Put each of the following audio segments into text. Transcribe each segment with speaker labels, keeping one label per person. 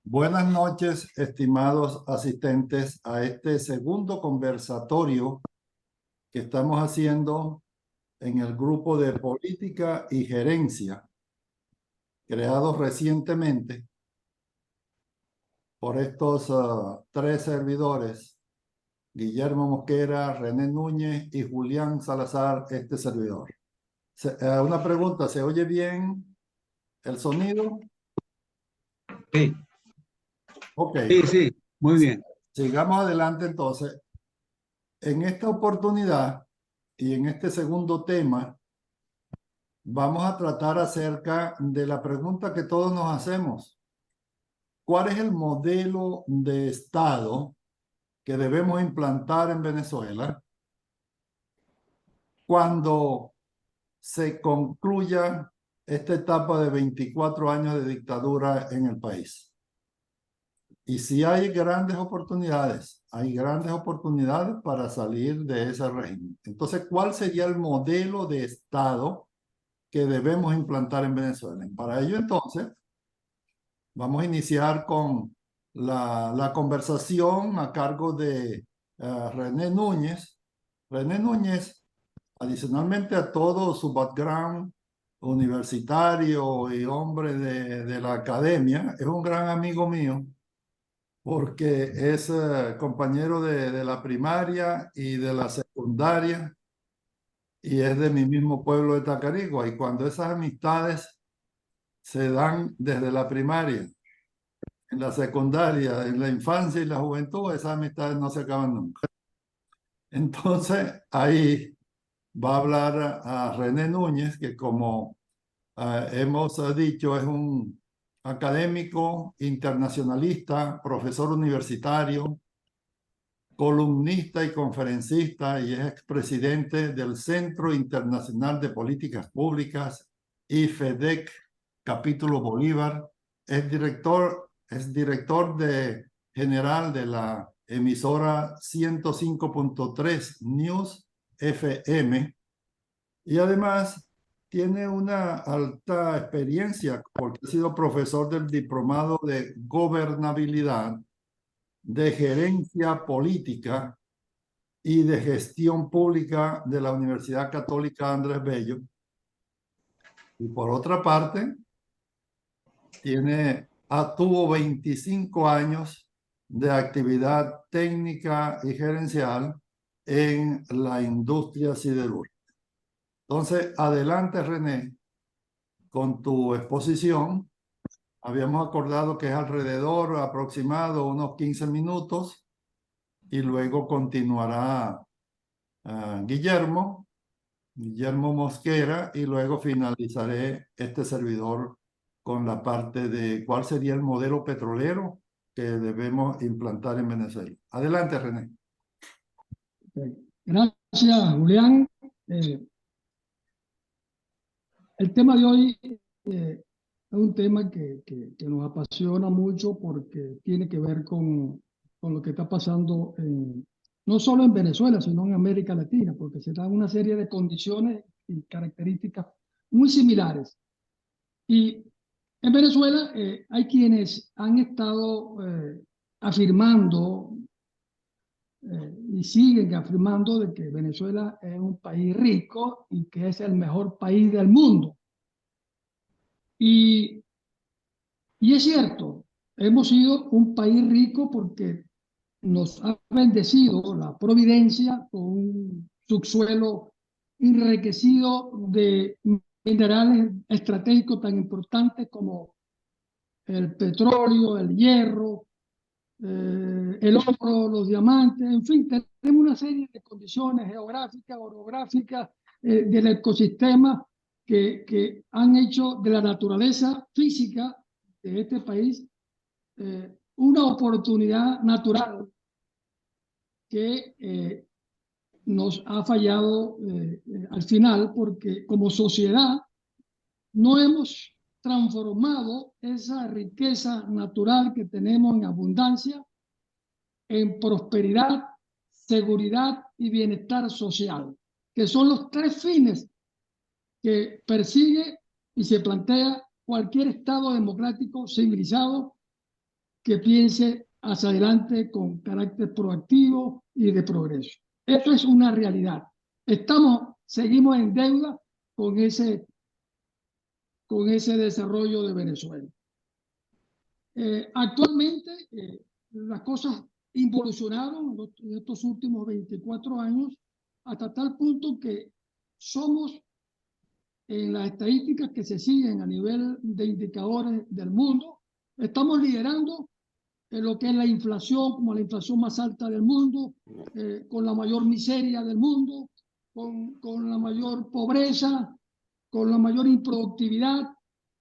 Speaker 1: Buenas noches, estimados asistentes a este segundo conversatorio que estamos haciendo en el grupo de política y gerencia, creado recientemente por estos tres servidores, Guillermo Mosquera, René Núñez y Julián Salazar, este servidor. Una pregunta, ¿se oye bien el sonido?
Speaker 2: Sí,
Speaker 1: Ok.
Speaker 2: sí, muy bien.
Speaker 1: Sigamos adelante entonces. En esta oportunidad y en este segundo tema, vamos a tratar acerca de la pregunta que todos nos hacemos. ¿Cuál es el modelo de Estado que debemos implantar en Venezuela cuando se concluya esta etapa de 24 años de dictadura en el país? Y si hay grandes oportunidades para salir de ese régimen. Entonces, ¿cuál sería el modelo de Estado que debemos implantar en Venezuela? Y para ello, entonces, vamos a iniciar con la conversación a cargo de René Núñez. René Núñez, adicionalmente a todo su background universitario y hombre de la academia, es un gran amigo mío porque es compañero de la primaria y de la secundaria y es de mi mismo pueblo de Tacarigua. Y cuando esas amistades se dan desde la primaria, en la secundaria, en la infancia y la juventud, esas amistades no se acaban nunca. Entonces, ahí va a hablar a René Núñez, que como hemos dicho, es un académico internacionalista, profesor universitario, columnista y conferencista, y es expresidente del Centro Internacional de Políticas Públicas y FEDEC, capítulo Bolívar. Es director general de la emisora 105.3 News FM, y además tiene una alta experiencia porque ha sido profesor del diplomado de gobernabilidad, de gerencia política y de gestión pública de la Universidad Católica Andrés Bello. Y por otra parte, tuvo 25 años de actividad técnica y gerencial en la industria siderúrgica. Entonces, adelante, René, con tu exposición. Habíamos acordado que es alrededor aproximado unos 15 minutos y luego continuará Guillermo Mosquera, y luego finalizaré este servidor con la parte de cuál sería el modelo petrolero que debemos implantar en Venezuela. Adelante, René.
Speaker 3: Gracias, Julián. El tema de hoy es un tema que nos apasiona mucho porque tiene que ver con lo que está pasando no solo en Venezuela, sino en América Latina, porque se dan una serie de condiciones y características muy similares. Y en Venezuela hay quienes han estado afirmando y siguen afirmando de que Venezuela es un país rico y que es el mejor país del mundo. Y es cierto, hemos sido un país rico porque nos ha bendecido la providencia con un subsuelo enriquecido de minerales estratégicos tan importantes como el petróleo, el hierro, el oro, los diamantes, en fin, tenemos una serie de condiciones geográficas, orográficas, del ecosistema que han hecho de la naturaleza física de este país una oportunidad natural que nos ha fallado al final, porque como sociedad no hemos transformado esa riqueza natural que tenemos en abundancia en prosperidad, seguridad y bienestar social, que son los tres fines que persigue y se plantea cualquier Estado democrático civilizado que piense hacia adelante con carácter proactivo y de progreso. Eso es una realidad. Seguimos en deuda con ese desarrollo de Venezuela. Actualmente las cosas involucionaron en estos últimos 24 años hasta tal punto que somos, en las estadísticas que se siguen a nivel de indicadores del mundo, estamos liderando en lo que es la inflación, como la inflación más alta del mundo, con la mayor miseria del mundo, con la mayor pobreza, con la mayor improductividad,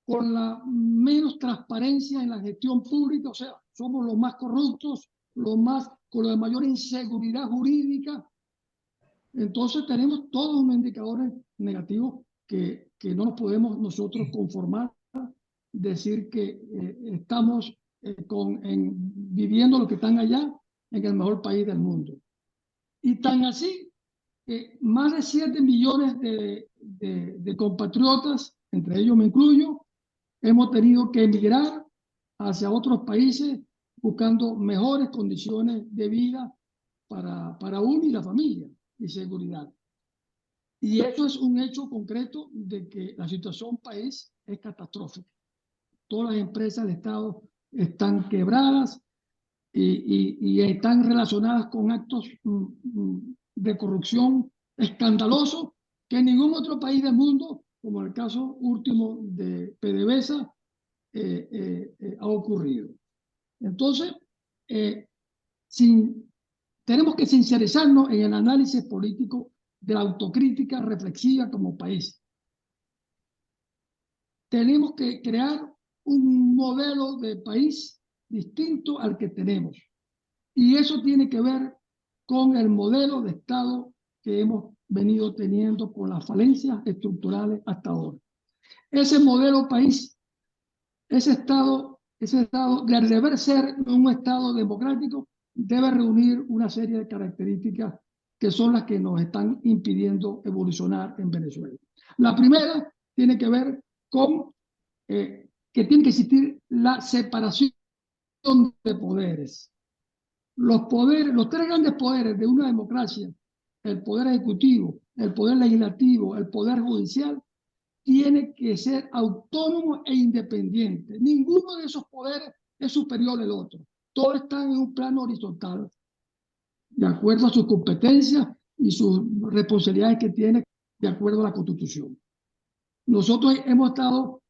Speaker 3: con la menos transparencia en la gestión pública. O sea, somos los más corruptos, con la mayor inseguridad jurídica. Entonces tenemos todos unos indicadores negativos que no nos podemos nosotros conformar, decir que estamos viviendo lo que están allá en el mejor país del mundo. Y tan así, más de 7 millones de compatriotas, entre ellos me incluyo, hemos tenido que emigrar hacia otros países buscando mejores condiciones de vida para uno y la familia y seguridad. Y eso es un hecho concreto de que la situación país es catastrófica. Todas las empresas del Estado están quebradas y están relacionadas con actos de corrupción escandalosos que en ningún otro país del mundo, como el caso último de PDVSA, ha ocurrido. Entonces, tenemos que sincerizarnos en el análisis político de la autocrítica reflexiva como país. Tenemos que crear un modelo de país distinto al que tenemos. Y eso tiene que ver con el modelo de Estado que hemos venido teniendo con las falencias estructurales hasta ahora. Ese modelo país, ese Estado de deber ser un Estado democrático, debe reunir una serie de características que son las que nos están impidiendo evolucionar en Venezuela. La primera tiene que ver con que tiene que existir la separación de poderes. Los tres grandes poderes de una democracia, el poder ejecutivo, el poder legislativo, el poder judicial, tiene que ser autónomo e independiente. Ninguno de esos poderes es superior al otro. Todos están en un plano horizontal, de acuerdo a sus competencias y sus responsabilidades que tienen de acuerdo a la Constitución. Nosotros hemos estado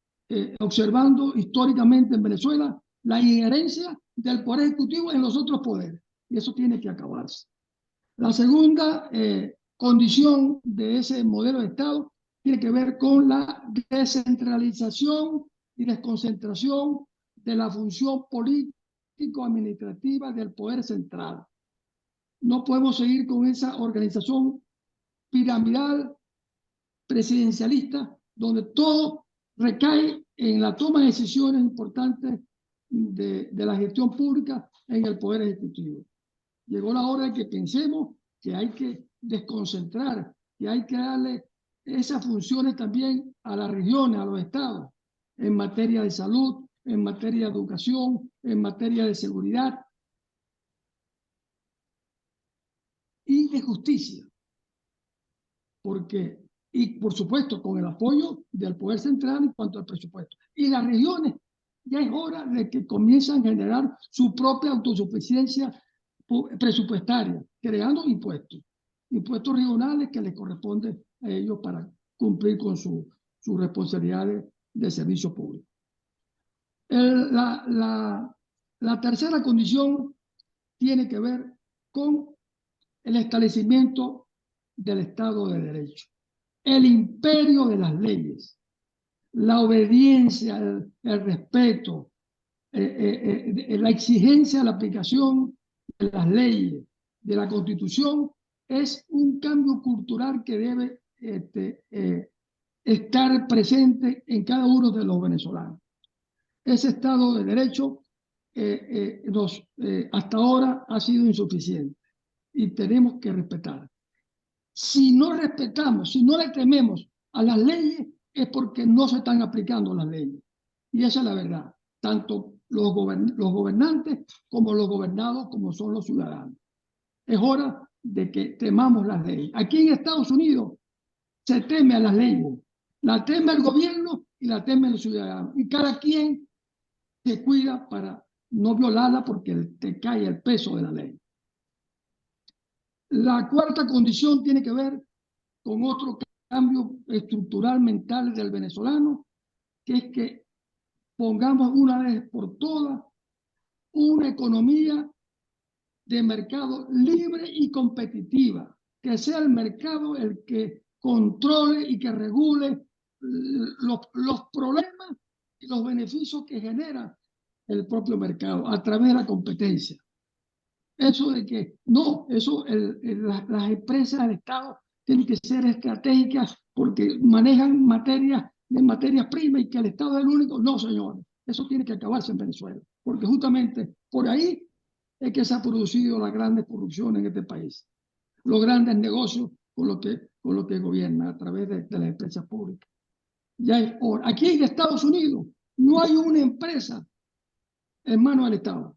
Speaker 3: observando históricamente en Venezuela la injerencia del Poder Ejecutivo en los otros poderes, y eso tiene que acabarse. La segunda condición de ese modelo de Estado tiene que ver con la descentralización y desconcentración de la función político-administrativa del poder central. No podemos seguir con esa organización piramidal, presidencialista, donde todo recae en la toma de decisiones importantes de la gestión pública en el Poder Ejecutivo. Llegó la hora de que pensemos que hay que desconcentrar, que hay que darle esas funciones también a las regiones, a los estados, en materia de salud, en materia de educación, en materia de seguridad y de justicia. Y por supuesto, con el apoyo del Poder Central en cuanto al presupuesto. Y las regiones, ya es hora de que comiencen a generar su propia autosuficiencia presupuestaria, creando impuestos regionales que les corresponden a ellos para cumplir con sus responsabilidades de servicio público. La tercera condición tiene que ver con el establecimiento del Estado de Derecho, el imperio de las leyes, la obediencia, el respeto, la exigencia de la aplicación de las leyes, de la Constitución, es un cambio cultural que debe estar presente en cada uno de los venezolanos. Ese Estado de Derecho hasta ahora ha sido insuficiente y tenemos que respetar. Si no respetamos, si no le tememos a las leyes, es porque no se están aplicando las leyes. Y esa es la verdad. tanto los gobernantes como los gobernados, como son los ciudadanos. Es hora de que temamos las leyes. Aquí en Estados Unidos se teme a las leyes, la teme el gobierno y la teme los ciudadanos. Y cada quien se cuida para no violarla porque te cae el peso de la ley. La cuarta condición tiene que ver con otro cambio estructural mental del venezolano, que es que pongamos una vez por todas una economía de mercado libre y competitiva, que sea el mercado el que controle y que regule los problemas y los beneficios que genera el propio mercado a través de la competencia. Eso de que no, eso las empresas del Estado tienen que ser estratégicas porque manejan materias primas y que el Estado es el único. No, señores, eso tiene que acabarse en Venezuela, porque justamente por ahí es que se ha producido las grandes corrupciones en este país, los grandes negocios con lo que gobierna a través de las empresas públicas. Ya es hora. Aquí en Estados Unidos no hay una empresa en manos del Estado.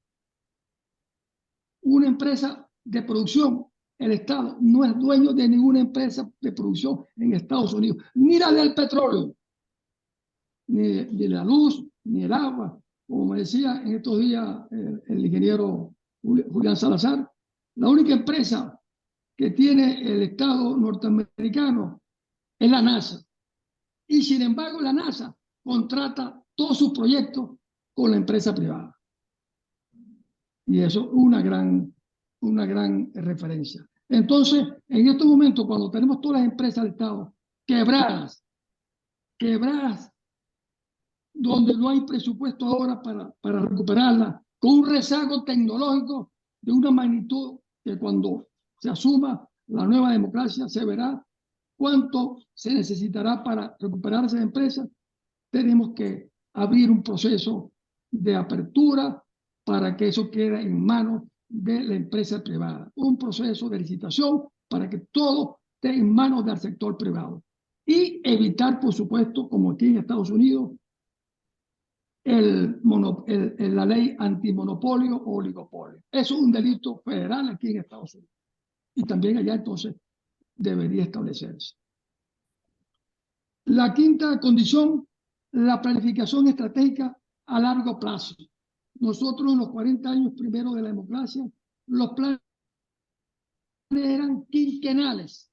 Speaker 3: Una empresa de producción, el Estado no es dueño de ninguna empresa de producción en Estados Unidos, ni la del petróleo, ni la luz, ni el agua. Como me decía en estos días el ingeniero Julián Salazar, la única empresa que tiene el Estado norteamericano es la NASA. Y sin embargo, la NASA contrata todos sus proyectos con la empresa privada. Y eso es una gran referencia. Entonces, en estos momentos, cuando tenemos todas las empresas del Estado quebradas, donde no hay presupuesto ahora para recuperarlas, con un rezago tecnológico de una magnitud que cuando se asuma la nueva democracia se verá cuánto se necesitará para recuperar esas empresas. Tenemos que abrir un proceso de apertura para que eso quede en manos de la empresa privada. Un proceso de licitación para que todo esté en manos del sector privado. Y evitar, por supuesto, como aquí en Estados Unidos, la ley antimonopolio o oligopolio. Eso es un delito federal aquí en Estados Unidos. Y también allá entonces debería establecerse. La quinta condición, la planificación estratégica a largo plazo. Nosotros en los 40 años primero de la democracia, los planes eran quinquenales,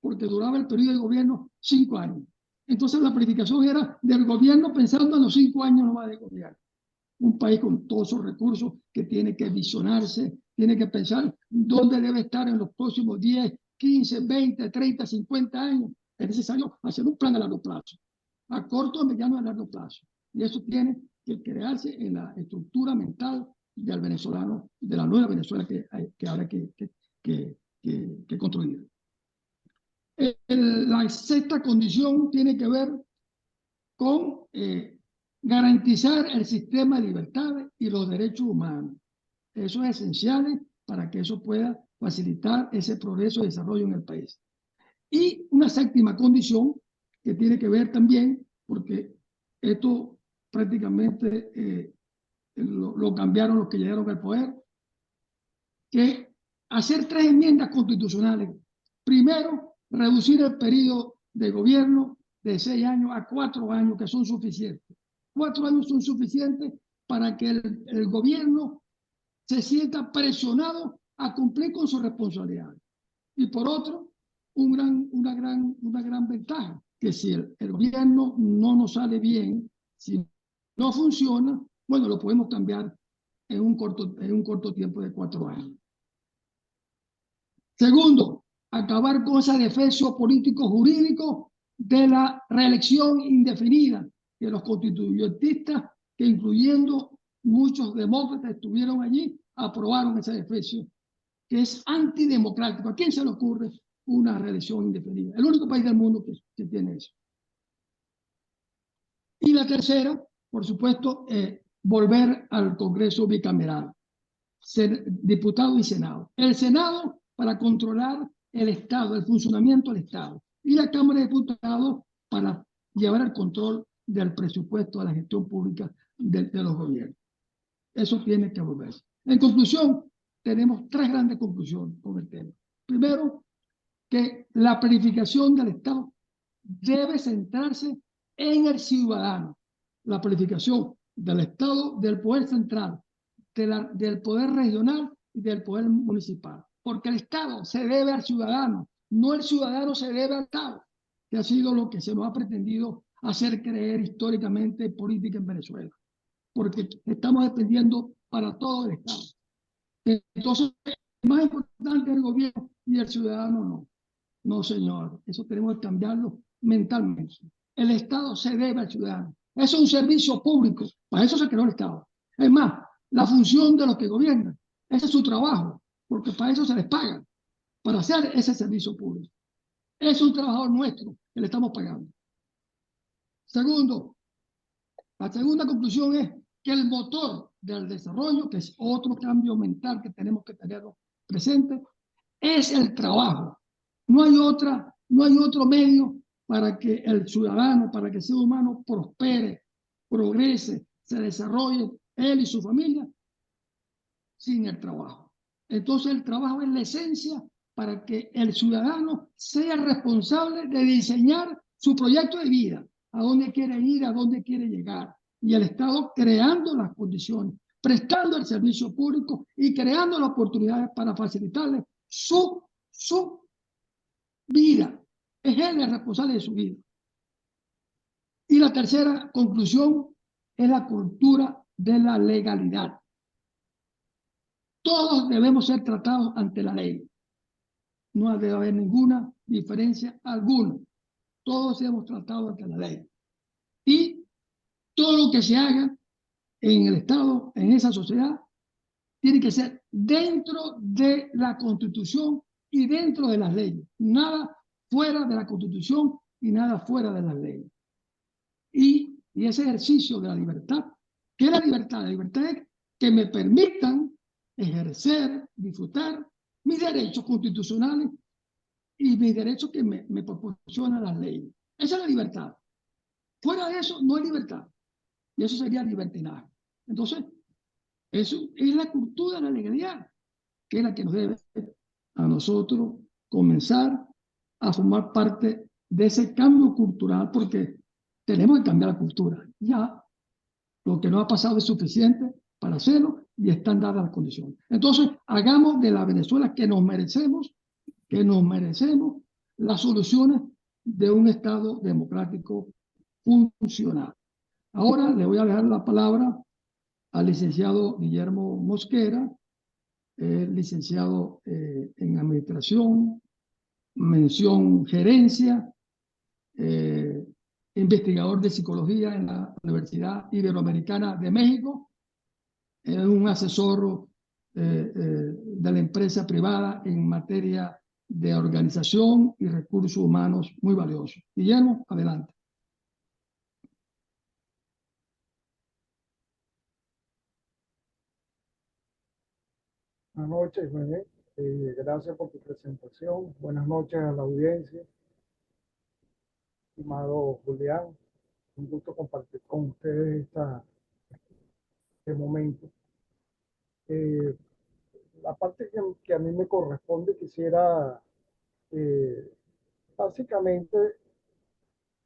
Speaker 3: porque duraba el periodo de gobierno 5 años. Entonces la planificación era del gobierno pensando en los 5 años nomás de gobierno. Un país con todos esos recursos que tiene que visionarse, tiene que pensar dónde debe estar en los próximos 10, 15, 20, 30, 50 años. Es necesario hacer un plan a largo plazo, a corto, mediano y a largo plazo. Y eso tiene que crearse en la estructura mental del venezolano, de la nueva Venezuela que habrá que construir. La sexta condición tiene que ver con garantizar el sistema de libertades y los derechos humanos. Eso es esencial para que eso pueda facilitar ese progreso y desarrollo en el país. Y una séptima condición que tiene que ver también, porque esto prácticamente lo cambiaron los que llegaron al poder, que hacer 3 enmiendas constitucionales. Primero, reducir el periodo de gobierno de 6 años a 4 años, que son suficientes. 4 años son suficientes para que el gobierno se sienta presionado a cumplir con sus responsabilidades. Y por otro, una gran ventaja, que si el gobierno no nos sale bien, si no funciona, bueno, lo podemos cambiar en un corto tiempo de 4 años. Segundo, acabar con ese defenso político-jurídico de la reelección indefinida de los constituyentistas, que incluyendo muchos demócratas estuvieron allí, aprobaron ese defenso, que es antidemocrático. ¿A quién se le ocurre una reelección indefinida? El único país del mundo que tiene eso. Y la tercera, por supuesto, volver al Congreso bicameral, diputado y Senado. El Senado para controlar el Estado, el funcionamiento del Estado. Y la Cámara de Diputados para llevar el control del presupuesto de la gestión pública de los gobiernos. Eso tiene que volverse. En conclusión, tenemos tres grandes conclusiones con el tema. Primero, que la planificación del Estado debe centrarse en el ciudadano. La planificación del Estado, del poder central, del poder regional y del poder municipal. Porque el Estado se debe al ciudadano, no el ciudadano se debe al Estado, que ha sido lo que se nos ha pretendido hacer creer históricamente en política en Venezuela. Porque estamos dependiendo para todo el Estado. Entonces, el más importante es el gobierno y el ciudadano no. No, señor, eso tenemos que cambiarlo mentalmente. El Estado se debe al ciudadano. Eso es un servicio público, para eso se creó el Estado. Es más, la función de los que gobiernan, ese es su trabajo, porque para eso se les paga, para hacer ese servicio público. Es un trabajador nuestro que le estamos pagando. Segundo, la segunda conclusión es que el motor del desarrollo, que es otro cambio mental que tenemos que tenerlo presente, es el trabajo. No hay otro medio para que el ciudadano, para que el ser humano prospere, progrese, se desarrolle, él y su familia, sin el trabajo. Entonces el trabajo es la esencia para que el ciudadano sea responsable de diseñar su proyecto de vida, a dónde quiere ir, a dónde quiere llegar. Y el Estado creando las condiciones, prestando el servicio público y creando las oportunidades para facilitarle su vida. Es él el responsable de su vida. Y la tercera conclusión es la cultura de la legalidad. Todos debemos ser tratados ante la ley. No debe haber ninguna diferencia alguna. Todos hemos tratado ante la ley. Y todo lo que se haga en el Estado, en esa sociedad, tiene que ser dentro de la Constitución y dentro de las leyes. Nada fuera de la Constitución y nada fuera de las leyes. Y ese ejercicio de la libertad, ¿qué es la libertad? La libertad es que me permitan ejercer, disfrutar mis derechos constitucionales y mis derechos que me proporcionan las leyes. Esa es la libertad. Fuera de eso, no hay libertad. Y eso sería libertinaje. Entonces, eso es la cultura de la legalidad, que es la que nos debe a nosotros comenzar a formar parte de ese cambio cultural, porque tenemos que cambiar la cultura. Ya lo que no ha pasado es suficiente para hacerlo y están dadas las condiciones. Entonces, hagamos de la Venezuela que nos merecemos las soluciones de un Estado democrático funcional. Ahora le voy a dejar la palabra al licenciado Guillermo Mosquera, licenciado en Administración, mención Gerencia, investigador de Psicología en la Universidad Iberoamericana de México, es un asesor de la empresa privada en materia de organización y recursos humanos muy valioso. Guillermo, adelante.
Speaker 4: Buenas noches, René. Gracias por tu presentación. Buenas noches a la audiencia. Estimado Julián, un gusto compartir con ustedes este momento. La parte que a mí me corresponde, quisiera básicamente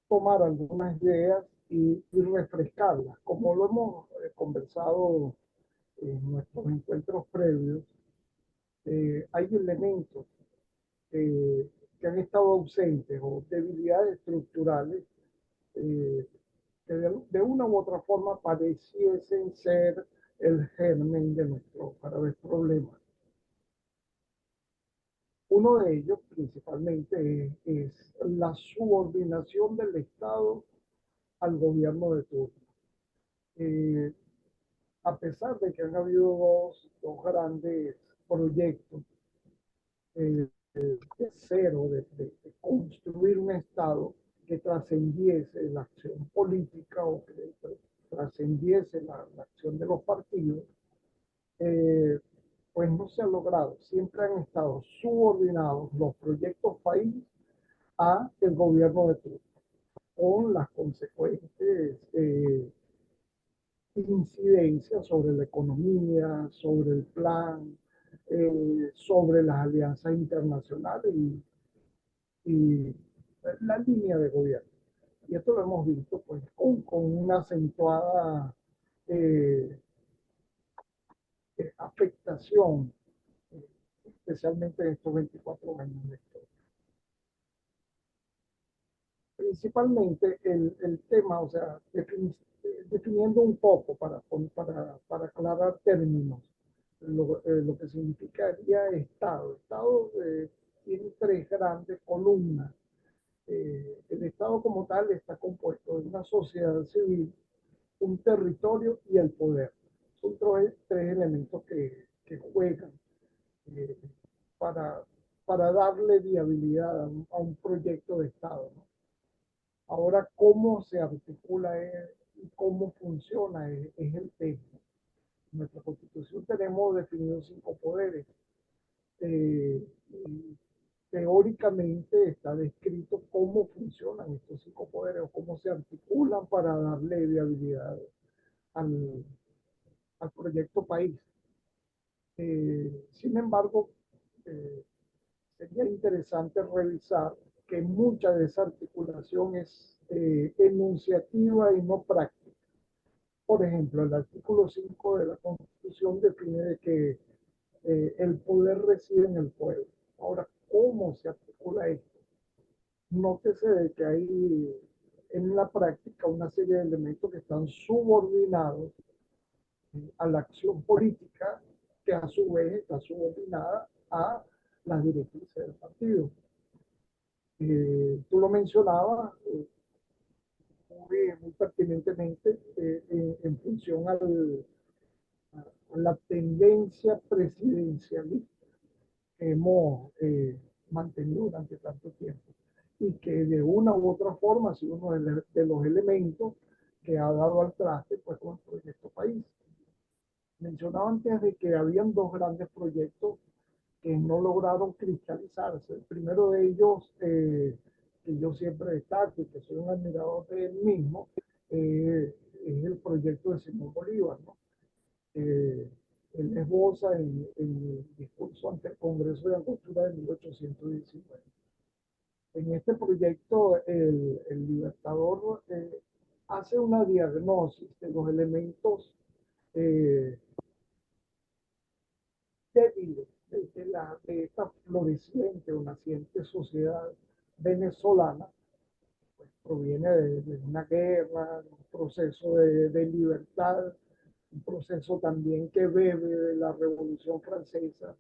Speaker 4: tomar algunas ideas y refrescarlas. Como lo hemos conversado en nuestros encuentros previos, hay elementos que han estado ausentes o debilidades estructurales que de una u otra forma pareciesen ser el germen de nuestro graves problemas. Uno de ellos principalmente es la subordinación del Estado al gobierno de turno. A pesar de que han habido dos grandes proyectos de cero, de construir un Estado que trascendiese la acción política o que trascendiese la acción de los partidos, pues no se ha logrado. Siempre han estado subordinados los proyectos país a el gobierno de turno. con las consecuentes incidencias sobre la economía, sobre el plan, sobre las alianzas internacionales y la línea de gobierno. Y esto lo hemos visto pues, con una acentuada eh, afectación, especialmente en estos 24 años de historia. Principalmente el tema, o sea, definiendo un poco para aclarar términos, lo que significaría Estado. Estado tiene tres grandes columnas. El Estado como tal está compuesto de una sociedad civil, un territorio y el poder. Son tres elementos que juegan eh, para, para darle viabilidad a un proyecto de Estado, ¿no? Ahora, cómo se articula y cómo funciona es el tema. En nuestra Constitución tenemos definidos 5 poderes. Y teóricamente está descrito cómo funcionan estos 5 poderes o cómo se articulan para darle viabilidad al, al proyecto país. Sin embargo, eh, sería interesante revisar que mucha de esa articulación es enunciativa y no práctica. Por ejemplo, el artículo 5 de la Constitución define de que el poder reside en el pueblo. Ahora, ¿cómo se articula esto? Nótese de que hay en la práctica una serie de elementos que están subordinados a la acción política, que a su vez está subordinada a las directrices del partido. Tú lo mencionabas muy pertinentemente en función a la tendencia presidencialista que hemos mantenido durante tanto tiempo y que de una u otra forma ha sido uno de los elementos que ha dado al traste pues, con el proyecto país. Mencionaba antes de que habían dos grandes proyectos que no lograron cristalizarse. El primero de ellos, que yo siempre destaco y que soy un admirador de él mismo, es el proyecto de Simón Bolívar, ¿no? Él esboza en el discurso ante el Congreso de Angostura de 1819. En este proyecto, el Libertador hace una diagnosis de los elementos eh, débiles de esta floreciente o naciente sociedad venezolana. Pues proviene de una guerra, un proceso de libertad, un proceso también que bebe de la Revolución Francesa,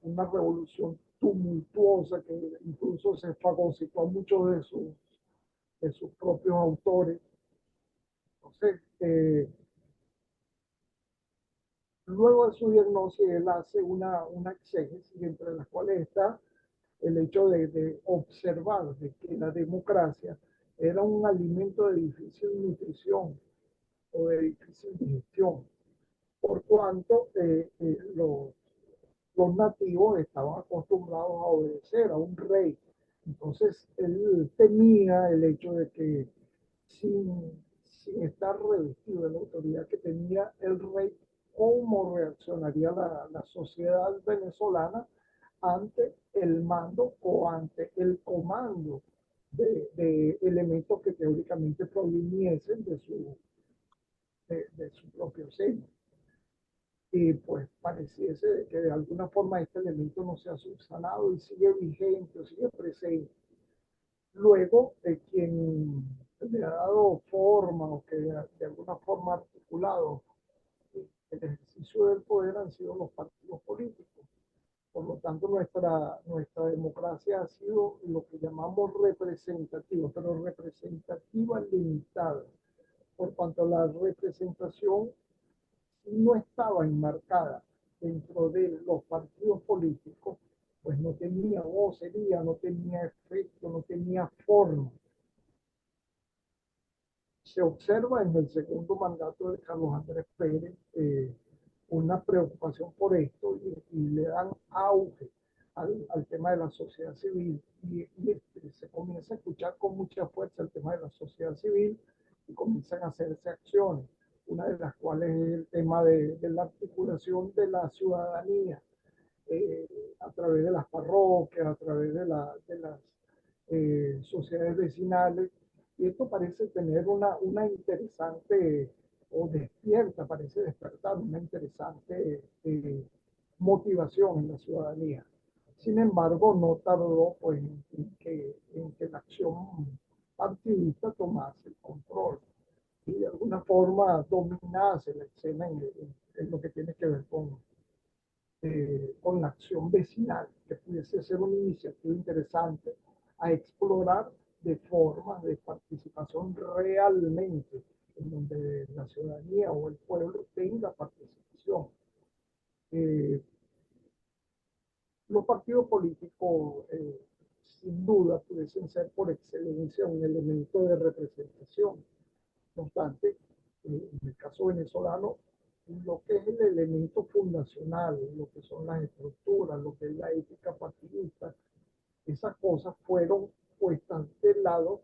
Speaker 4: una revolución tumultuosa que incluso se fagocitó a muchos de sus propios autores. Entonces, luego de su diagnóstico, él hace una exégesis entre las cuales está el hecho de observar de que la democracia era un alimento de difícil nutrición o de difícil digestión, por cuanto los nativos estaban acostumbrados a obedecer a un rey. Entonces él temía el hecho de que sin estar revestido de la autoridad que tenía el rey, cómo reaccionaría la sociedad venezolana ante el mando o ante el comando de elementos que teóricamente proviniesen de su propio seno. Y pues pareciese que de alguna forma este elemento no se ha subsanado y sigue vigente o sigue presente. Luego, quien le ha dado forma o que de alguna forma ha articulado el ejercicio del poder han sido los partidos políticos. Por lo tanto, nuestra democracia ha sido lo que llamamos representativa, pero representativa limitada, por cuanto la representación no estaba enmarcada dentro de los partidos políticos, pues no tenía vocería, no tenía efecto, no tenía forma. Se observa en el segundo mandato de Carlos Andrés Pérez una preocupación por esto y le dan auge al tema de la sociedad civil y se comienza a escuchar con mucha fuerza el tema de la sociedad civil y comienzan a hacerse acciones, una de las cuales es el tema de la articulación de la ciudadanía a través de las parroquias, a través de las sociedades vecinales. Y esto parece tener una interesante, o despierta, parece despertar una interesante motivación en la ciudadanía. Sin embargo, no tardó pues, en que la acción partidista tomase el control y de alguna forma dominase la escena en lo que tiene que ver con la acción vecinal, que pudiese ser una iniciativa interesante a explorar de formas de participación realmente, en donde la ciudadanía o el pueblo tenga participación. Eh, los partidos políticos, sin duda, pudiesen ser por excelencia un elemento de representación. No obstante, en el caso venezolano, lo que es el elemento fundacional, lo que son las estructuras, lo que es la ética partidista, esas cosas fueron puestas de lado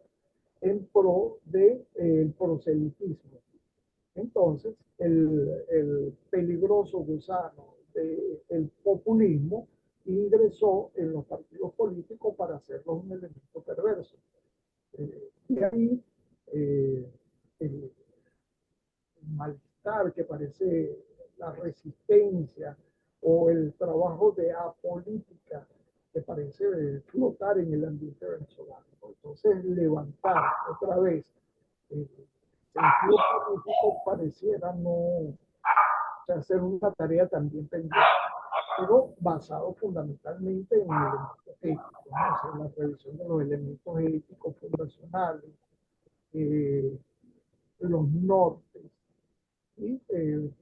Speaker 4: en pro del proselitismo. Entonces, el peligroso gusano del populismo ingresó en los partidos políticos para hacerlos un elemento perverso. Y ahí el malestar que parece la resistencia o el trabajo de apolítica que parece flotar en el ambiente venezolano. Entonces, levantar otra vez el sentido político pareciera no, o sea, ser una tarea también pendiente, pero basado fundamentalmente en elementos éticos, ¿no? O sea, la revisión de los elementos éticos fundacionales, los nortes, y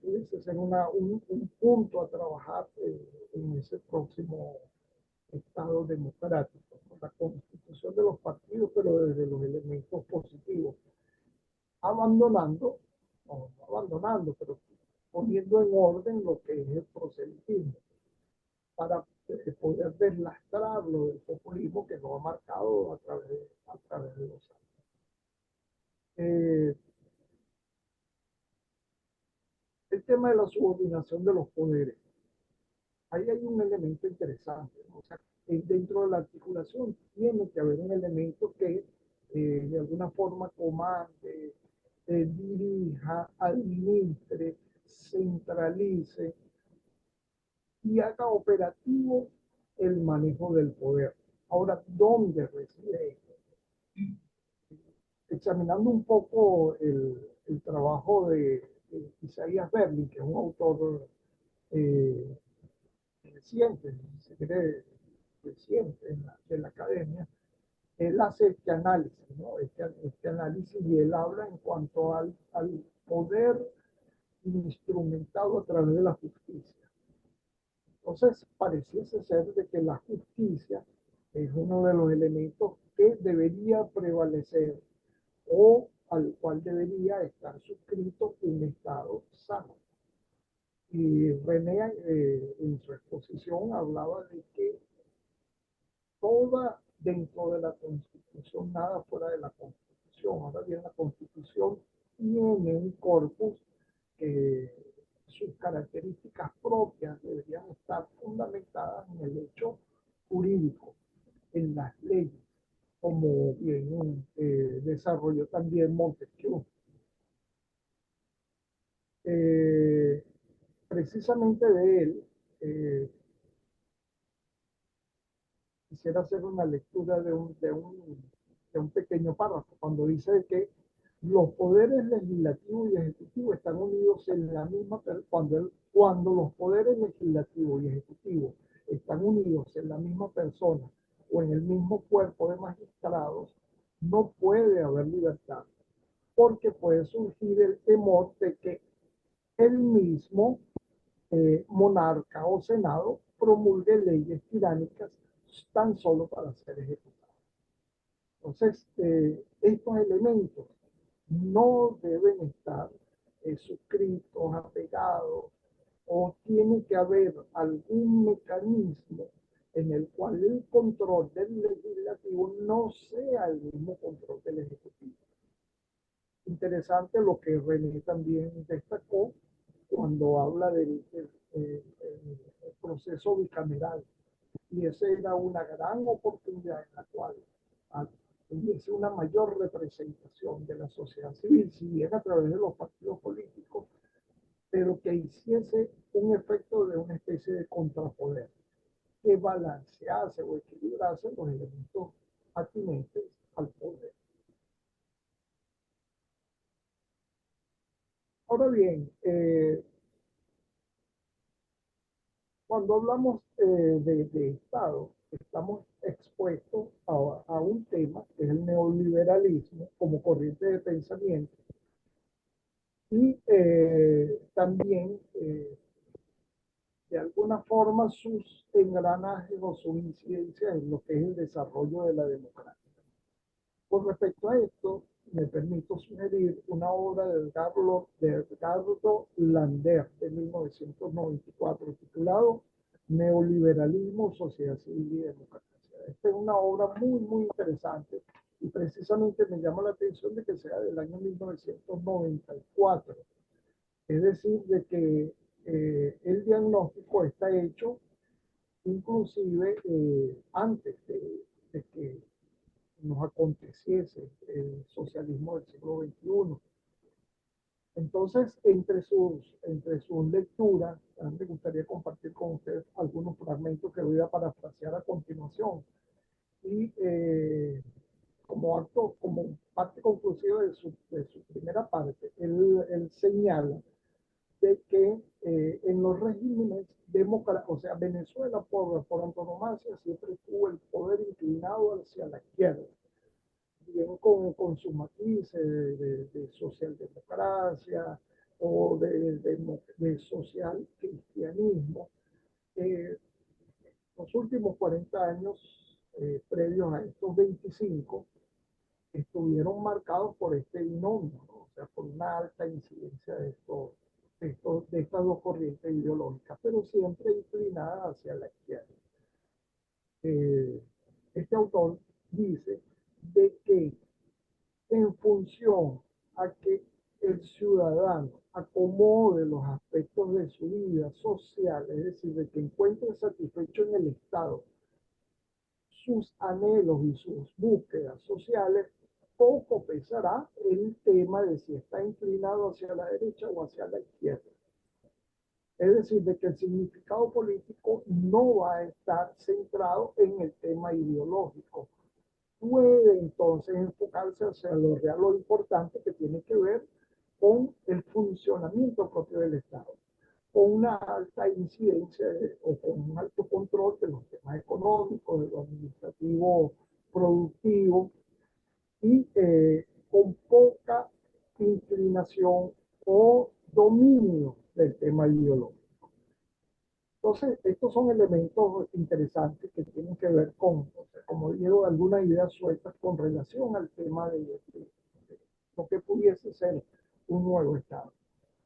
Speaker 4: pudiese ser un punto a trabajar en ese próximo Estado democrático, ¿no? La constitución de los partidos, pero desde los elementos positivos, abandonando, no abandonando, pero poniendo en orden lo que es el proselitismo, para poder deslastrarlo del populismo que lo ha marcado a través de los años. El tema de la subordinación de los poderes. Ahí hay un elemento interesante, ¿no? O sea, dentro de la articulación tiene que haber un elemento que de alguna forma comande, dirija, administre, centralice y haga operativo el manejo del poder. Ahora, ¿dónde reside esto? Examinando un poco el trabajo de Isaías Berlin, que es un autor eh, reciente, si se quiere, reciente de la academia, él hace este análisis, ¿no? Este análisis y él habla en cuanto al poder instrumentado a través de la justicia. Entonces, pareciese ser de que la justicia es uno de los elementos que debería prevalecer o al cual debería estar suscrito un Estado sano. Y René, en su exposición, hablaba de que toda dentro de la Constitución, nada fuera de la Constitución. Ahora bien, la Constitución tiene un corpus que sus características propias deberían estar fundamentadas en el hecho jurídico, en las leyes, como bien desarrolló también Montesquieu. Eh, precisamente de él, quisiera hacer una lectura de un pequeño párrafo, cuando dice que los poderes legislativo y ejecutivo están unidos en la misma, cuando los poderes legislativo y ejecutivo están unidos en la misma persona o en el mismo cuerpo de magistrados, no puede haber libertad, porque puede surgir el temor de que el mismo monarca o senado promulgue leyes tiránicas tan solo para ser ejecutadas. Entonces, estos elementos no deben estar suscritos, apegados, o tiene que haber algún mecanismo en el cual el control del legislativo no sea el mismo control del ejecutivo. Interesante lo que René también destacó cuando habla del proceso bicameral. Y esa era una gran oportunidad en la cual hubiese una mayor representación de la sociedad civil, si bien a través de los partidos políticos, pero que hiciese un efecto de una especie de contrapoder, que balancease o equilibrase los elementos atinentes al poder. Ahora bien, cuando hablamos de Estado, estamos expuestos a un tema que es el neoliberalismo como corriente de pensamiento y también de alguna forma sus engranajes o su incidencia en lo que es el desarrollo de la democracia. Con respecto a esto, me permito sugerir una obra de Edgardo Lander de 1994 titulado Neoliberalismo, Sociedad Civil y Democracia. Esta es una obra muy interesante y precisamente me llama la atención de que sea del año 1994. Es decir, de que el diagnóstico está hecho inclusive antes de que nos aconteciese el socialismo del siglo XXI. Entonces, entre sus lecturas, me gustaría compartir con ustedes algunos fragmentos que voy a parafrasear a continuación. Y como parte conclusiva de su primera parte, él señala de que en los regímenes democráticos, o sea, Venezuela por antonomasia siempre tuvo el poder inclinado hacia la izquierda, bien con sus matices de socialdemocracia o de social cristianismo. Los últimos 40 años previos a estos 25 estuvieron marcados por este binomio, ¿no? O sea, por una alta incidencia de estas dos corrientes ideológicas, pero siempre inclinadas hacia la izquierda. Este autor dice de que en función a que el ciudadano acomode los aspectos de su vida social, es decir, de que encuentre satisfecho en el Estado sus anhelos y sus búsquedas sociales, poco pesará el tema de si está inclinado hacia la derecha o hacia la izquierda. Es decir, de que el significado político no va a estar centrado en el tema ideológico. Puede entonces enfocarse hacia lo real, lo importante que tiene que ver con el funcionamiento propio del Estado, con una alta incidencia o con un alto control de los temas económicos, de lo administrativo productivo y con poca inclinación o dominio del tema ideológico. Entonces, estos son elementos interesantes que tienen que ver con, o sea, como digo, algunas ideas sueltas con relación al tema de lo que pudiese ser un nuevo Estado.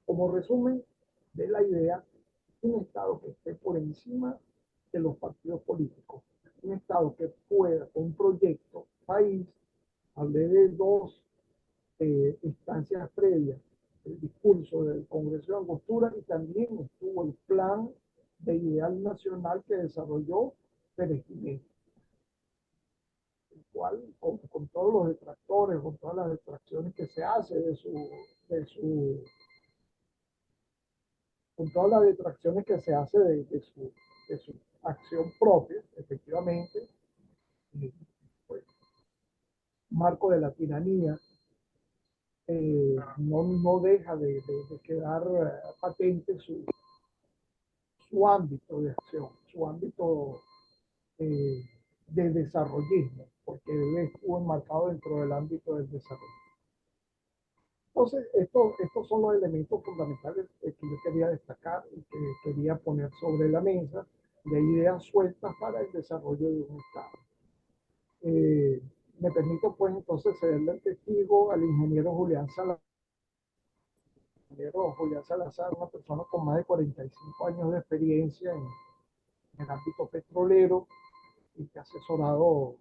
Speaker 4: Como resumen de la idea, un Estado que esté por encima de los partidos políticos, un Estado que pueda, con un proyecto país, hablé de dos instancias previas, el discurso del Congreso de Angostura y también estuvo el plan de ideal nacional que desarrolló Pérez Jiménez, el cual con todos los detractores, con todas las detracciones que se hace con todas las detracciones que se hace de su acción propia, efectivamente, pues, marco de la tiranía, no deja de quedar patente su ámbito de acción, su ámbito de desarrollismo, porque él estuvo enmarcado dentro del ámbito del desarrollo. Entonces, estos son los elementos fundamentales que yo quería destacar y que quería poner sobre la mesa de ideas sueltas para el desarrollo de un Estado. Me permito pues entonces cederle el testigo al ingeniero Julián Salazar. Ingeniero Julián Salazar, una persona con más de 45 años de experiencia en el ámbito petrolero y que ha asesorado,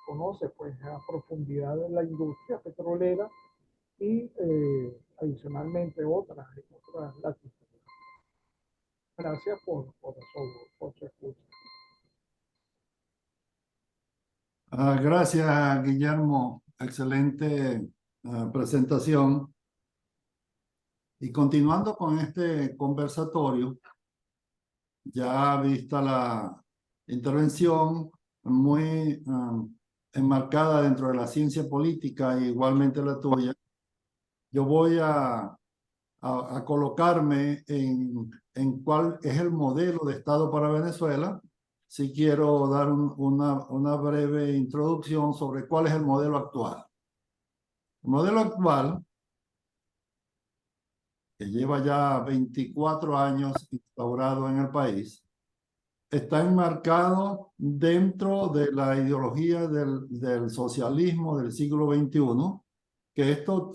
Speaker 4: conoce pues a profundidad de la industria petrolera y adicionalmente otras latitudes. Gracias por su escucha.
Speaker 1: Gracias, Guillermo. Excelente presentación. Y continuando con este conversatorio, ya vista la intervención muy enmarcada dentro de la ciencia política, e igualmente la tuya, yo voy a colocarme en cuál es el modelo de Estado para Venezuela. Si quiero dar una breve introducción sobre cuál es el modelo actual. El modelo actual, que lleva ya 24 años instaurado en el país, está enmarcado dentro de la ideología del socialismo del siglo XXI, que esto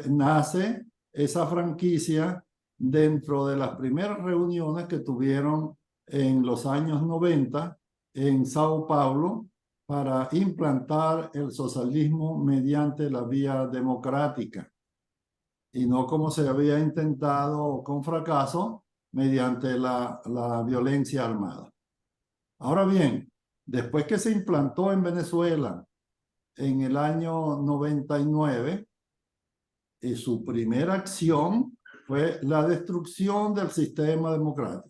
Speaker 1: nace, esa franquicia, dentro de las primeras reuniones que tuvieron en los años 90 en Sao Paulo para implantar el socialismo mediante la vía democrática y no como se había intentado con fracaso mediante la violencia armada. Ahora bien, después que se implantó en Venezuela en el año 99, su primera acción fue la destrucción del sistema democrático.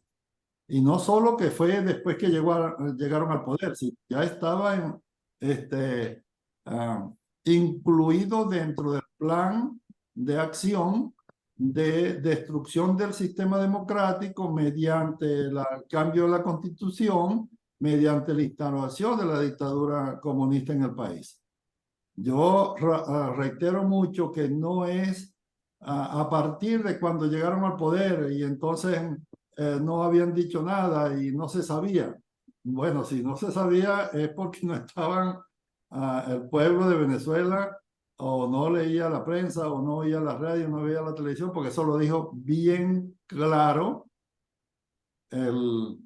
Speaker 1: Y no solo que fue después que llegaron al poder, sino ya estaba incluido dentro del plan de acción de destrucción del sistema democrático mediante el cambio de la Constitución, mediante la instauración de la dictadura comunista en el país. Yo reitero mucho que no es a partir de cuando llegaron al poder y entonces no habían dicho nada y no se sabía. Bueno, si no se sabía es porque no estaban el pueblo de Venezuela o no leía la prensa o no oía la radio, no veía la televisión, porque eso lo dijo bien claro el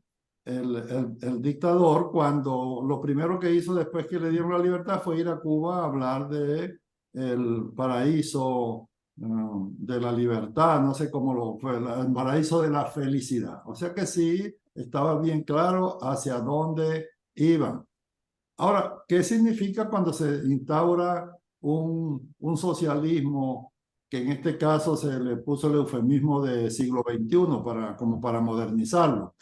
Speaker 1: dictador cuando lo primero que hizo después que le dieron la libertad fue ir a Cuba a hablar de el paraíso de la libertad, no sé cómo lo fue, el paraíso de la felicidad. O sea que sí, estaba bien claro hacia dónde iban. Ahora, ¿qué significa cuando se instaura un socialismo que en este caso se le puso el eufemismo de siglo XXI como para modernizarlo?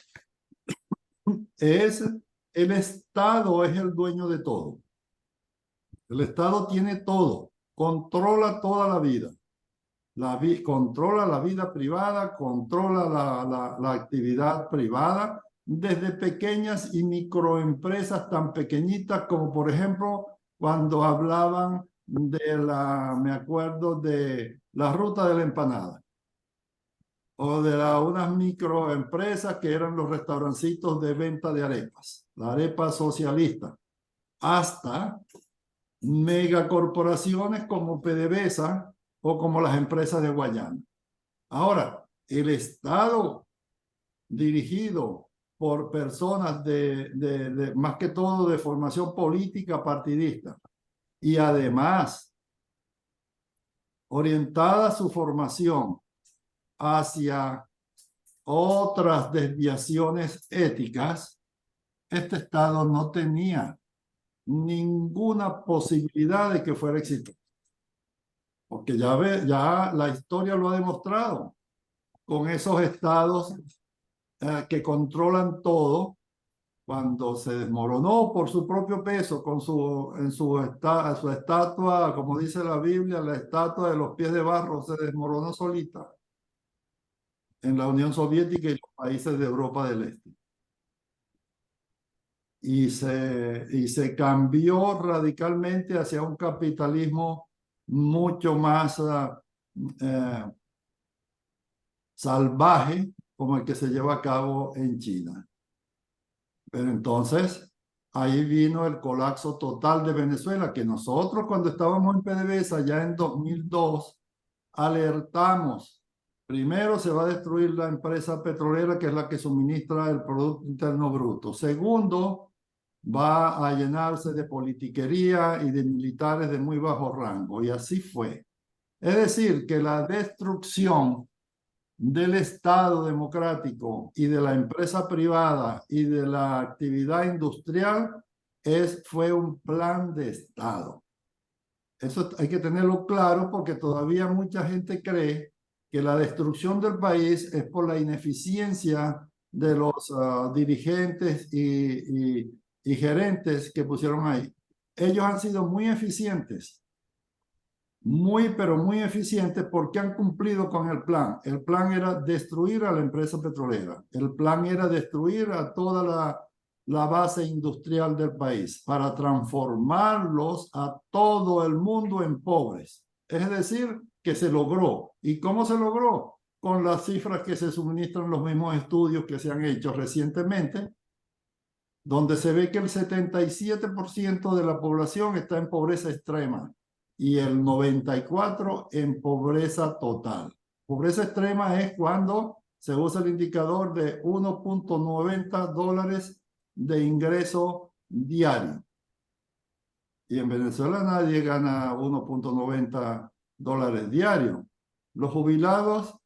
Speaker 1: El Estado es el dueño de todo. El Estado tiene todo, controla toda la vida. Controla la vida privada, controla la actividad privada, desde pequeñas y microempresas tan pequeñitas como, por ejemplo, cuando hablaban me acuerdo de la ruta de la empanada, o de unas microempresas que eran los restaurancitos de venta de arepas, la arepa socialista, hasta megacorporaciones como PDVSA o como las empresas de Guayana. Ahora, el Estado dirigido por personas más que todo de formación política partidista y además orientada su formación hacia otras desviaciones éticas, este Estado no tenía ninguna posibilidad de que fuera exitoso. Porque ya la historia lo ha demostrado con esos estados que controlan todo, cuando se desmoronó por su propio peso, su estatua, como dice la Biblia, la estatua de los pies de barro se desmoronó solita en la Unión Soviética y los países de Europa del Este. Y se cambió radicalmente hacia un capitalismo mucho más salvaje, como el que se lleva a cabo en China. Pero entonces, ahí vino el colapso total de Venezuela, que nosotros cuando estábamos en PDVSA, ya en 2002, alertamos Primero se va a destruir la empresa petrolera, que es la que suministra el Producto Interno Bruto. Segundo, va a llenarse de politiquería y de militares de muy bajo rango. Y así fue. Es decir, que la destrucción del Estado democrático y de la empresa privada y de la actividad industrial fue un plan de Estado. Eso hay que tenerlo claro porque todavía mucha gente cree que la destrucción del país es por la ineficiencia de los dirigentes y gerentes que pusieron ahí. Ellos han sido muy eficientes, pero muy eficientes porque han cumplido con el plan. El plan era destruir a la empresa petrolera. El plan era destruir a toda la base industrial del país para transformarlos a todo el mundo en pobres. Es decir, que se logró. ¿Y cómo se logró? Con las cifras que se suministran los mismos estudios que se han hecho recientemente, donde se ve que el 77% de la población está en pobreza extrema y el 94% en pobreza total. Pobreza extrema es cuando se usa el indicador de 1.90 dólares de ingreso diario. Y en Venezuela nadie gana 1.90 dólares diarios. Los jubilados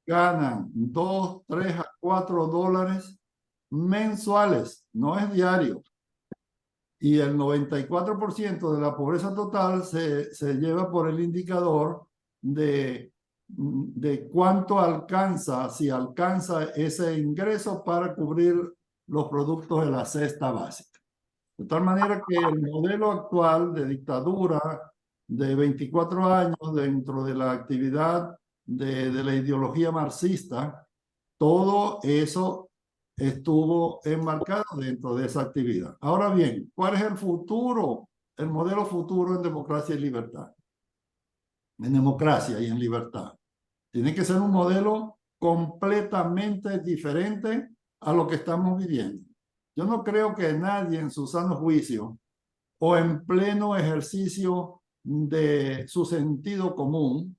Speaker 1: ganan 2, 3 a 4 dólares mensuales, no es diario. Y el 94% de la pobreza total se lleva por el indicador de cuánto alcanza, si alcanza ese ingreso para cubrir los productos de la cesta básica. De tal manera que el modelo actual de dictadura de 24 años dentro de la actividad de la ideología marxista, todo eso estuvo enmarcado dentro de esa actividad. Ahora bien, ¿cuál es el futuro? El modelo futuro en democracia y libertad. En democracia y en libertad. Tiene que ser un modelo completamente diferente a lo que estamos viviendo. Yo no creo que nadie en su sano juicio o en pleno ejercicio de su sentido común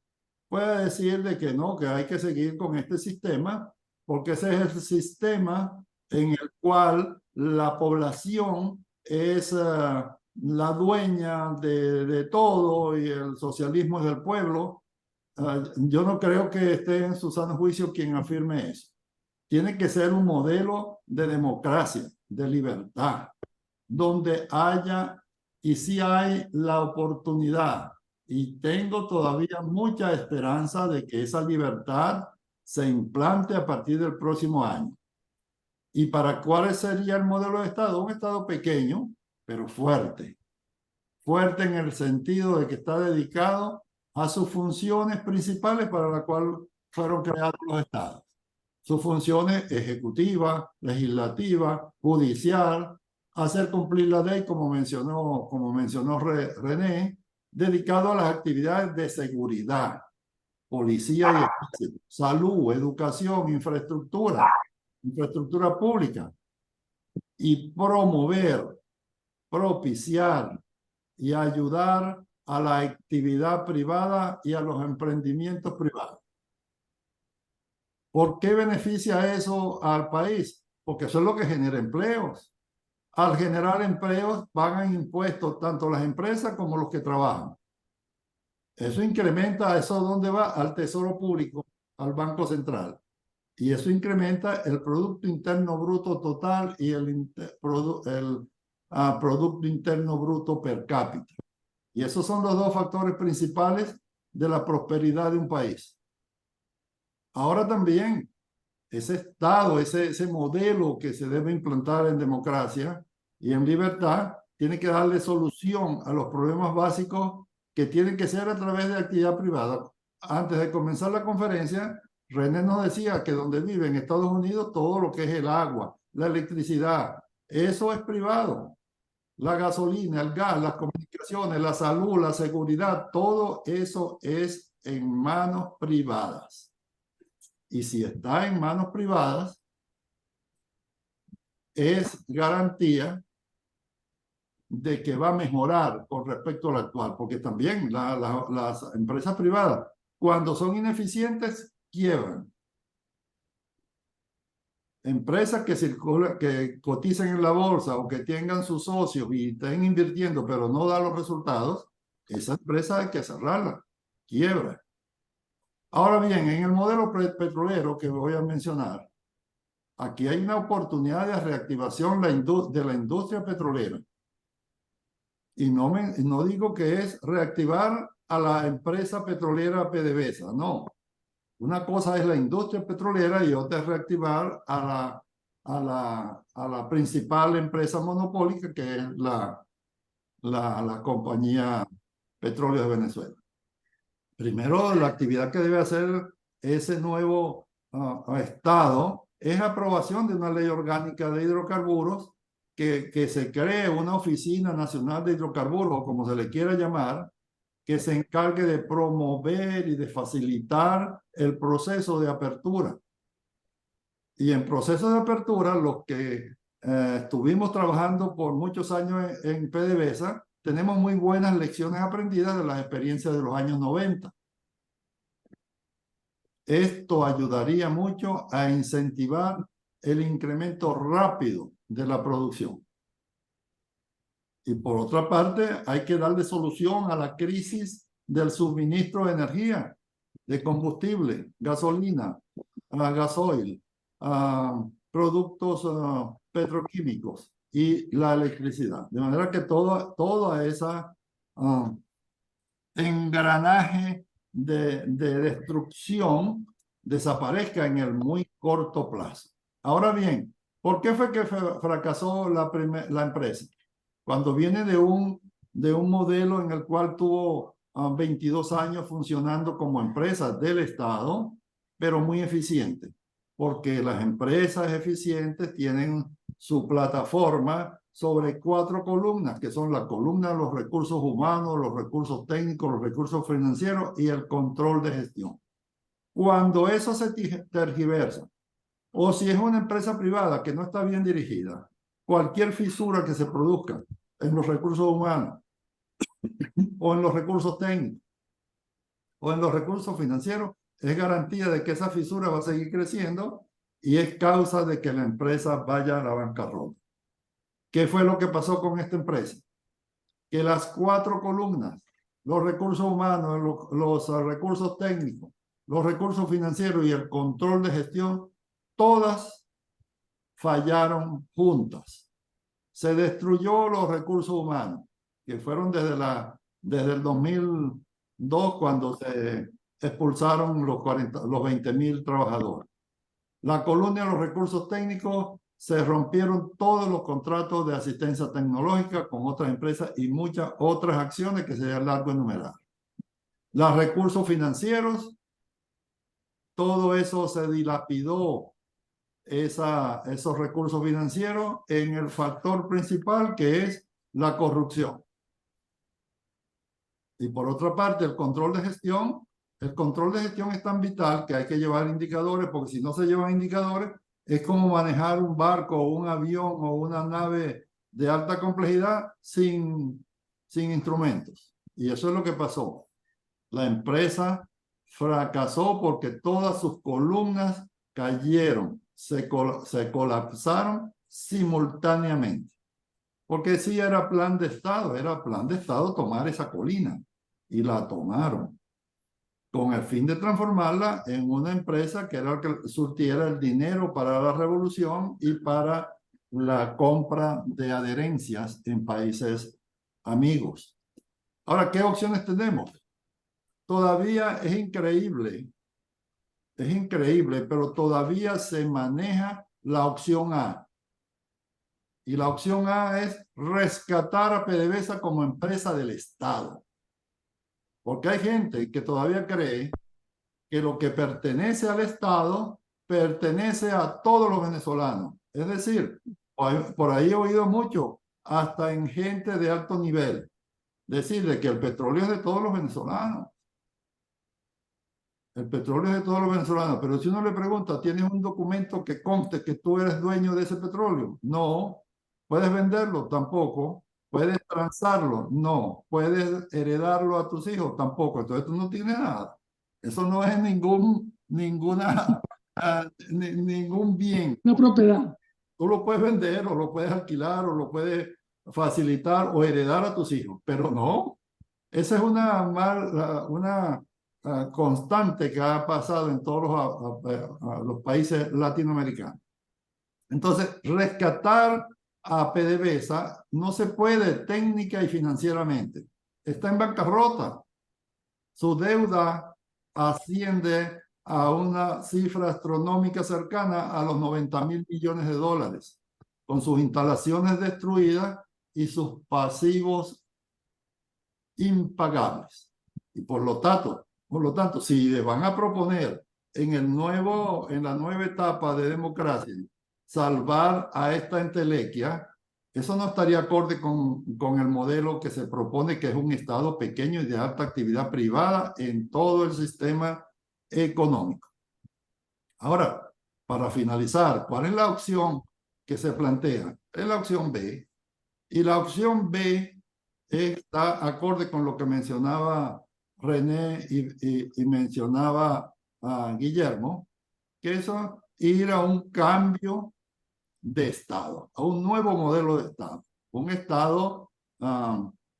Speaker 1: pueda decir de que no, que hay que seguir con este sistema, porque ese es el sistema en el cual la población es la dueña de todo y el socialismo es del pueblo. Yo no creo que esté en su sano juicio quien afirme eso. Tiene que ser un modelo de democracia, de libertad, donde haya, y sí hay la oportunidad, y tengo todavía mucha esperanza de que esa libertad se implante a partir del próximo año. ¿Y para cuál sería el modelo de Estado? Un Estado pequeño, pero fuerte. Fuerte en el sentido de que está dedicado a sus funciones principales para las cuales fueron creados los Estados. Sus funciones ejecutiva, legislativa, judicial, hacer cumplir la ley, como mencionó René, dedicado a las actividades de seguridad, policía y ejército, salud, educación, infraestructura pública, y promover, propiciar y ayudar a la actividad privada y a los emprendimientos privados. ¿Por qué beneficia eso al país? Porque eso es lo que genera empleos. Al generar empleos, pagan impuestos tanto las empresas como los que trabajan. Eso incrementa, ¿eso dónde va? Al Tesoro Público, al Banco Central. Y eso incrementa el Producto Interno Bruto total y el Producto Interno Bruto per cápita. Y esos son los dos factores principales de la prosperidad de un país. Ahora también, ese Estado, ese modelo que se debe implantar en democracia y en libertad, tiene que darle solución a los problemas básicos que tienen que ser a través de actividad privada. Antes de comenzar la conferencia, René nos decía que donde vive en Estados Unidos, todo lo que es el agua, la electricidad, eso es privado. La gasolina, el gas, las comunicaciones, la salud, la seguridad, todo eso es en manos privadas. Y si está en manos privadas, es garantía de que va a mejorar con respecto al actual, porque también las empresas privadas, cuando son ineficientes, quiebran. Empresas que cotizan en la bolsa o que tengan sus socios y estén invirtiendo, pero no dan los resultados, esa empresa hay que cerrarla, quiebra. Ahora bien, en el modelo petrolero que voy a mencionar, aquí hay una oportunidad de reactivación de la industria petrolera. Y no digo que es reactivar a la empresa petrolera PDVSA, no. Una cosa es la industria petrolera y otra es reactivar a la principal empresa monopólica, que es la compañía Petróleo de Venezuela. Primero, la actividad que debe hacer ese nuevo Estado es aprobación de una ley orgánica de hidrocarburos, que se cree una oficina nacional de hidrocarburos, como se le quiera llamar, que se encargue de promover y de facilitar el proceso de apertura. Y en proceso de apertura, los que estuvimos trabajando por muchos años en PDVSA, tenemos muy buenas lecciones aprendidas de las experiencias de los años 90. Esto ayudaría mucho a incentivar el incremento rápido de la producción. Y por otra parte, hay que darle solución a la crisis del suministro de energía, de combustible, gasolina, gasoil, productos petroquímicos y la electricidad. De manera que toda esa engranaje de destrucción desaparezca en el muy corto plazo. Ahora bien, ¿por qué fue que fracasó la empresa? Cuando viene de un modelo en el cual tuvo 22 años funcionando como empresa del Estado, pero muy eficiente, porque las empresas eficientes tienen su plataforma sobre 4 columnas, que son la columna de los recursos humanos, los recursos técnicos, los recursos financieros y el control de gestión. Cuando eso se tergiversa, o si es una empresa privada que no está bien dirigida, cualquier fisura que se produzca en los recursos humanos, o en los recursos técnicos, o en los recursos financieros, es garantía de que esa fisura va a seguir creciendo y es causa de que la empresa vaya a la bancarrota. ¿Qué fue lo que pasó con esta empresa? Que las 4 columnas, los recursos humanos, los recursos técnicos, los recursos financieros y el control de gestión, todas fallaron juntas. Se destruyó los recursos humanos, que fueron desde el 2002, cuando se expulsaron los 20.000 trabajadores. La columna de los recursos técnicos, se rompieron todos los contratos de asistencia tecnológica con otras empresas y muchas otras acciones que sería largo enumerar. Los recursos financieros, todo eso se dilapidó, esos recursos financieros, en el factor principal, que es la corrupción. Y por otra parte, el control de gestión es tan vital que hay que llevar indicadores, porque si no se llevan indicadores, es como manejar un barco o un avión o una nave de alta complejidad sin instrumentos. Y eso es lo que pasó. La empresa fracasó porque todas sus columnas cayeron, se colapsaron simultáneamente. Porque sí era plan de Estado tomar esa colina, y la tomaron, con el fin de transformarla en una empresa que era el que surtiera el dinero para la revolución y para la compra de adherencias en países amigos. Ahora, ¿qué opciones tenemos? Todavía es increíble, pero todavía se maneja la opción A. Y la opción A es rescatar a PDVSA como empresa del Estado. Porque hay gente que todavía cree que lo que pertenece al Estado pertenece a todos los venezolanos. Es decir, por ahí he oído mucho, hasta en gente de alto nivel, decirle que el petróleo es de todos los venezolanos. El petróleo es de todos los venezolanos, pero si uno le pregunta, ¿tienes un documento que conste que tú eres dueño de ese petróleo? No. ¿Puedes venderlo? Tampoco. ¿Puedes transarlo? No. ¿Puedes heredarlo a tus hijos? Tampoco. Entonces tú no tienes nada. Eso no es ningún ninguna, ningún bien.
Speaker 3: Una propiedad.
Speaker 1: Tú lo puedes vender o lo puedes alquilar o lo puedes facilitar o heredar a tus hijos, pero no. Esa es una constante que ha pasado en todos los países latinoamericanos. Entonces, rescatar a PDVSA no se puede técnica y financieramente. Está en bancarrota. Su deuda asciende a una cifra astronómica cercana a los 90.000 millones de dólares, con sus instalaciones destruidas y sus pasivos impagables. Y por lo tanto, si les van a proponer en la nueva etapa de democracia salvar a esta entelequia, eso no estaría acorde con el modelo que se propone, que es un Estado pequeño y de alta actividad privada en todo el sistema económico. Ahora, para finalizar, ¿cuál es la opción que se plantea? Es la opción B. Y la opción B está acorde con lo que mencionaba René y mencionaba a Guillermo, que es ir a un cambio de Estado, a un nuevo modelo de Estado. Un Estado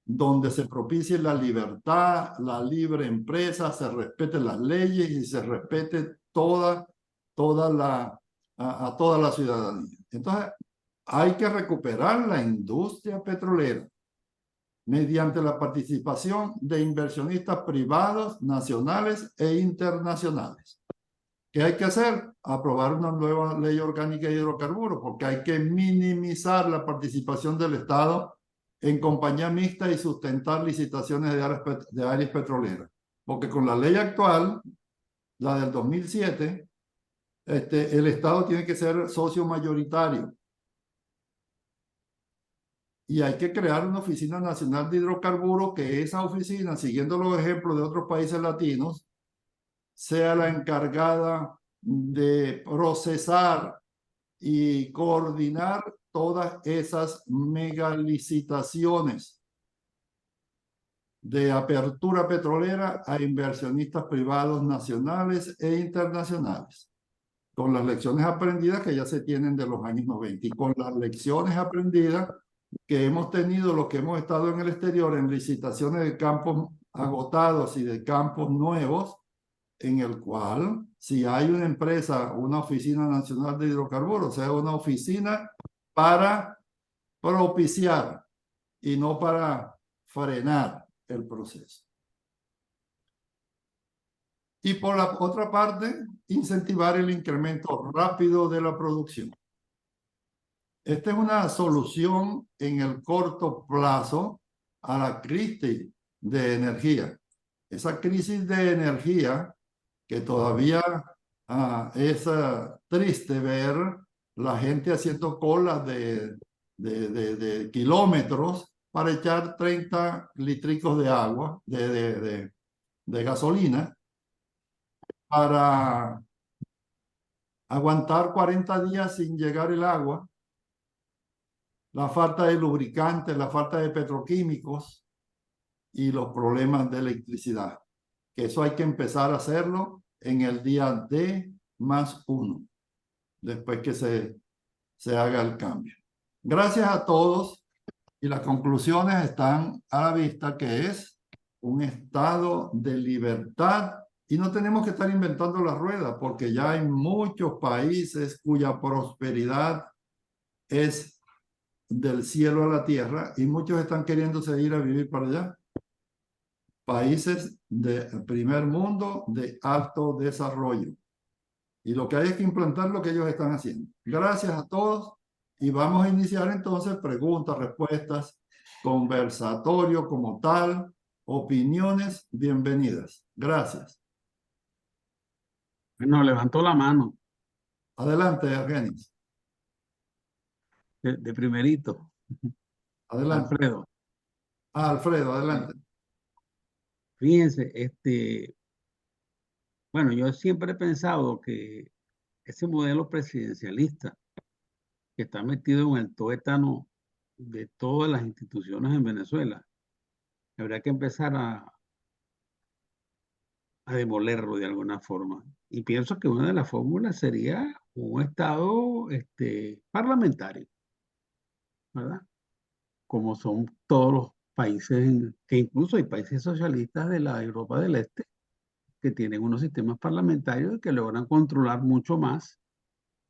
Speaker 1: donde se propicie la libertad, la libre empresa, se respeten las leyes y se respete a toda la ciudadanía. Entonces, hay que recuperar la industria petrolera mediante la participación de inversionistas privados, nacionales e internacionales. ¿Qué hay que hacer? Aprobar una nueva ley orgánica de hidrocarburos, porque hay que minimizar la participación del Estado en compañía mixta y sustentar licitaciones de áreas petroleras. Porque con la ley actual, la del 2007, el Estado tiene que ser socio mayoritario. Y hay que crear una oficina nacional de hidrocarburos, que esa oficina, siguiendo los ejemplos de otros países latinos, sea la encargada de procesar y coordinar todas esas megalicitaciones de apertura petrolera a inversionistas privados nacionales e internacionales, con las lecciones aprendidas que ya se tienen de los años 90 y con las lecciones aprendidas que hemos tenido los que hemos estado en el exterior en licitaciones de campos agotados y de campos nuevos, en el cual si hay una empresa, una oficina nacional de hidrocarburos, o sea, una oficina para propiciar y no para frenar el proceso. Y por la otra parte, incentivar el incremento rápido de la producción. Esta es una solución en el corto plazo a la crisis de energía. Esa crisis de energía que todavía es triste ver la gente haciendo colas de kilómetros para echar 30 litricos de agua, de gasolina, para aguantar 40 días sin llegar el agua, la falta de lubricantes, la falta de petroquímicos y los problemas de electricidad. Que eso hay que empezar a hacerlo en el día D+1, después que se haga el cambio. Gracias a todos, y las conclusiones están a la vista, que es un estado de libertad, y no tenemos que estar inventando la rueda, porque ya hay muchos países cuya prosperidad es del cielo a la tierra, y muchos están queriéndose ir a vivir para allá. Países de primer mundo, de alto desarrollo. Y lo que hay es que implantar lo que ellos están haciendo. Gracias a todos, y vamos a iniciar entonces preguntas, respuestas, conversatorio como tal, opiniones, bienvenidas. Gracias.
Speaker 2: Bueno, levantó la mano
Speaker 1: Adelante, Argenis.
Speaker 2: de primerito.
Speaker 1: Adelante.
Speaker 2: Alfredo,
Speaker 1: Alfredo, adelante.
Speaker 2: fíjense, bueno, yo siempre he pensado que ese modelo presidencialista que está metido en el tuétano de todas las instituciones en Venezuela, habría que empezar a demolerlo de alguna forma. Y pienso que una de las fórmulas sería un Estado parlamentario, ¿verdad? Como son todos los países, que incluso hay países socialistas de la Europa del Este, que tienen unos sistemas parlamentarios que logran controlar mucho más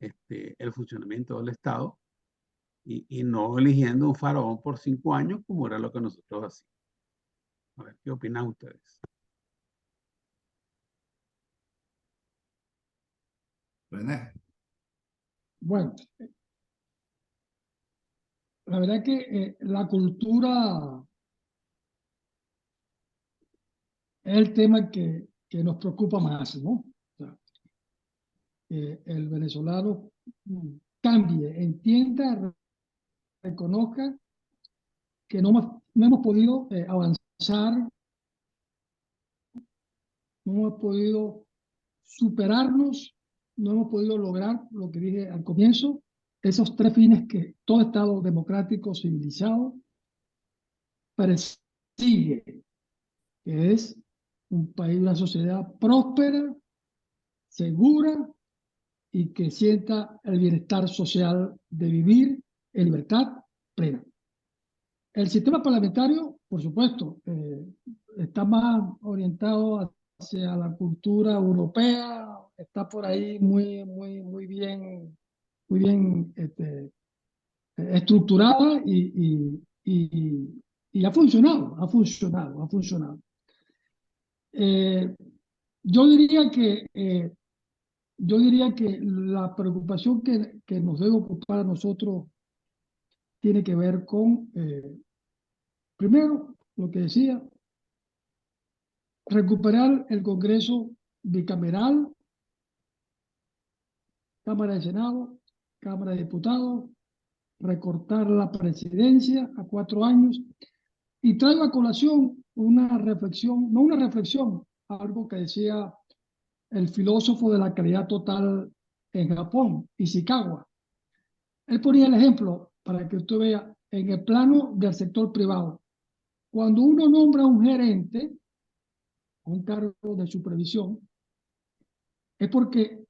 Speaker 2: el funcionamiento del Estado y no eligiendo un faraón por 5 años como era lo que nosotros hacíamos. A ver, ¿qué opinan ustedes?
Speaker 1: René.
Speaker 3: Bueno, la verdad que la cultura es el tema que nos preocupa más, ¿no? O sea, que el venezolano cambie, entienda, reconozca que no hemos podido avanzar, no hemos podido superarnos, no hemos podido lograr lo que dije al comienzo, esos 3 fines que todo Estado democrático civilizado persigue, que es un país, una sociedad próspera, segura y que sienta el bienestar social de vivir en libertad plena. El sistema parlamentario, por supuesto, está más orientado hacia la cultura europea, está por ahí muy bien estructurada y ha funcionado. Eh, yo diría que la preocupación que nos debe ocupar a nosotros tiene que ver con, primero, lo que decía, recuperar el Congreso bicameral, Cámara de Senado, Cámara de Diputados, recortar la presidencia a 4 años y traigo a colación una reflexión, no una reflexión, algo que decía el filósofo de la calidad total en Japón, Ishikawa. Él ponía el ejemplo para que usted vea en el plano del sector privado. Cuando uno nombra a un gerente, un cargo de supervisión, es porque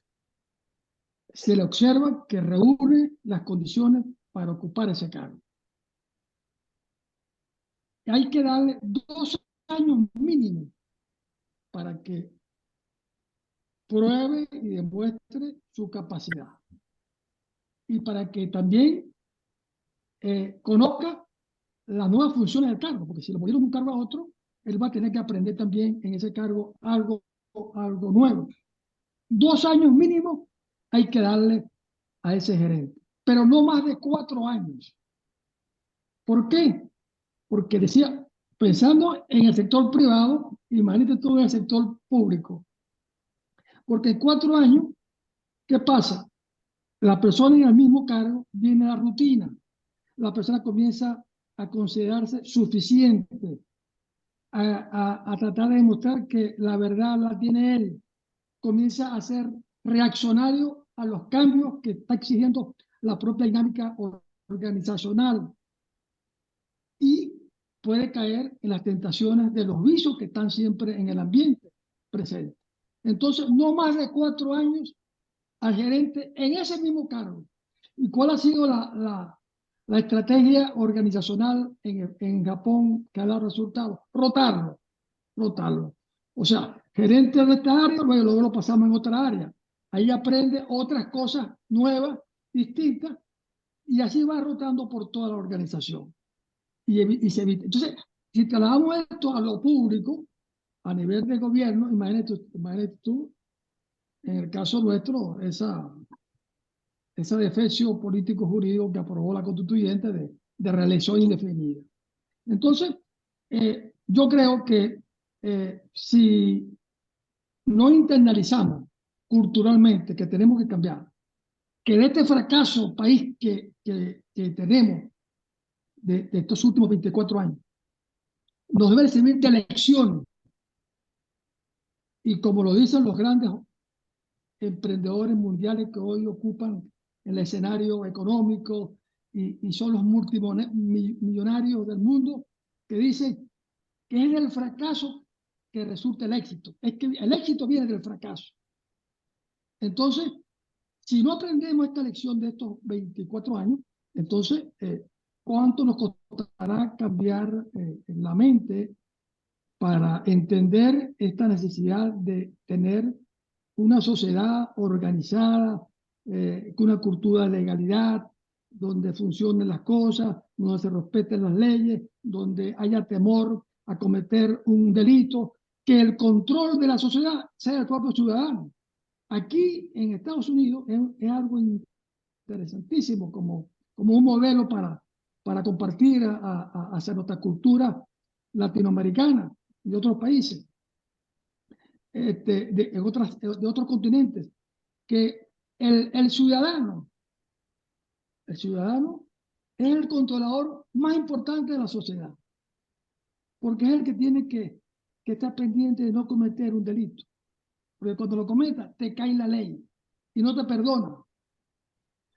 Speaker 3: se le observa que reúne las condiciones para ocupar ese cargo. Hay que darle 2 años mínimo para que pruebe y demuestre su capacidad. Y para que también conozca las nuevas funciones del cargo, porque si le ponen un cargo a otro, él va a tener que aprender también en ese cargo algo nuevo. 2 años mínimo hay que darle a ese gerente, pero no más de 4 años. ¿Por qué? Porque decía, pensando en el sector privado, imagínate tú en el sector público, porque en 4 años, ¿qué pasa? La persona en el mismo cargo viene a la rutina, la persona comienza a considerarse suficiente, a tratar de demostrar que la verdad la tiene él, comienza a ser reaccionario a los cambios que está exigiendo la propia dinámica organizacional y puede caer en las tentaciones de los vicios que están siempre en el ambiente presente. Entonces, no más de 4 años al gerente en ese mismo cargo. ¿Y cuál ha sido la estrategia organizacional en Japón que ha dado resultados? Rotarlo. O sea, gerente de esta área, luego lo pasamos en otra área. Ahí aprende otras cosas nuevas, distintas, y así va rotando por toda la organización. Y se evita. Entonces, si trasladamos esto a lo público, a nivel de gobierno, imagínate tú, en el caso nuestro, ese defecio político-jurídico que aprobó la constituyente de reelección indefinida. Entonces, yo creo que si no internalizamos culturalmente que tenemos que cambiar, que de este fracaso país que tenemos de estos últimos 24 años, nos debe servir de lección. Y como lo dicen los grandes emprendedores mundiales que hoy ocupan el escenario económico y son los multimillonarios del mundo, que dicen que es el fracaso que resulte el éxito. Es que el éxito viene del fracaso. Entonces, si no aprendemos esta lección de estos 24 años, entonces, ¿cuánto nos costará cambiar la mente para entender esta necesidad de tener una sociedad organizada, con una cultura de legalidad, donde funcionen las cosas, donde se respeten las leyes, donde haya temor a cometer un delito, que el control de la sociedad sea el propio ciudadano? Aquí en Estados Unidos es algo interesantísimo como un modelo para compartir hacia nuestra cultura latinoamericana y de otros países, de otros continentes, que el ciudadano es el controlador más importante de la sociedad, porque es el que tiene que estar pendiente de no cometer un delito, porque cuando lo cometa te cae la ley y no te perdona.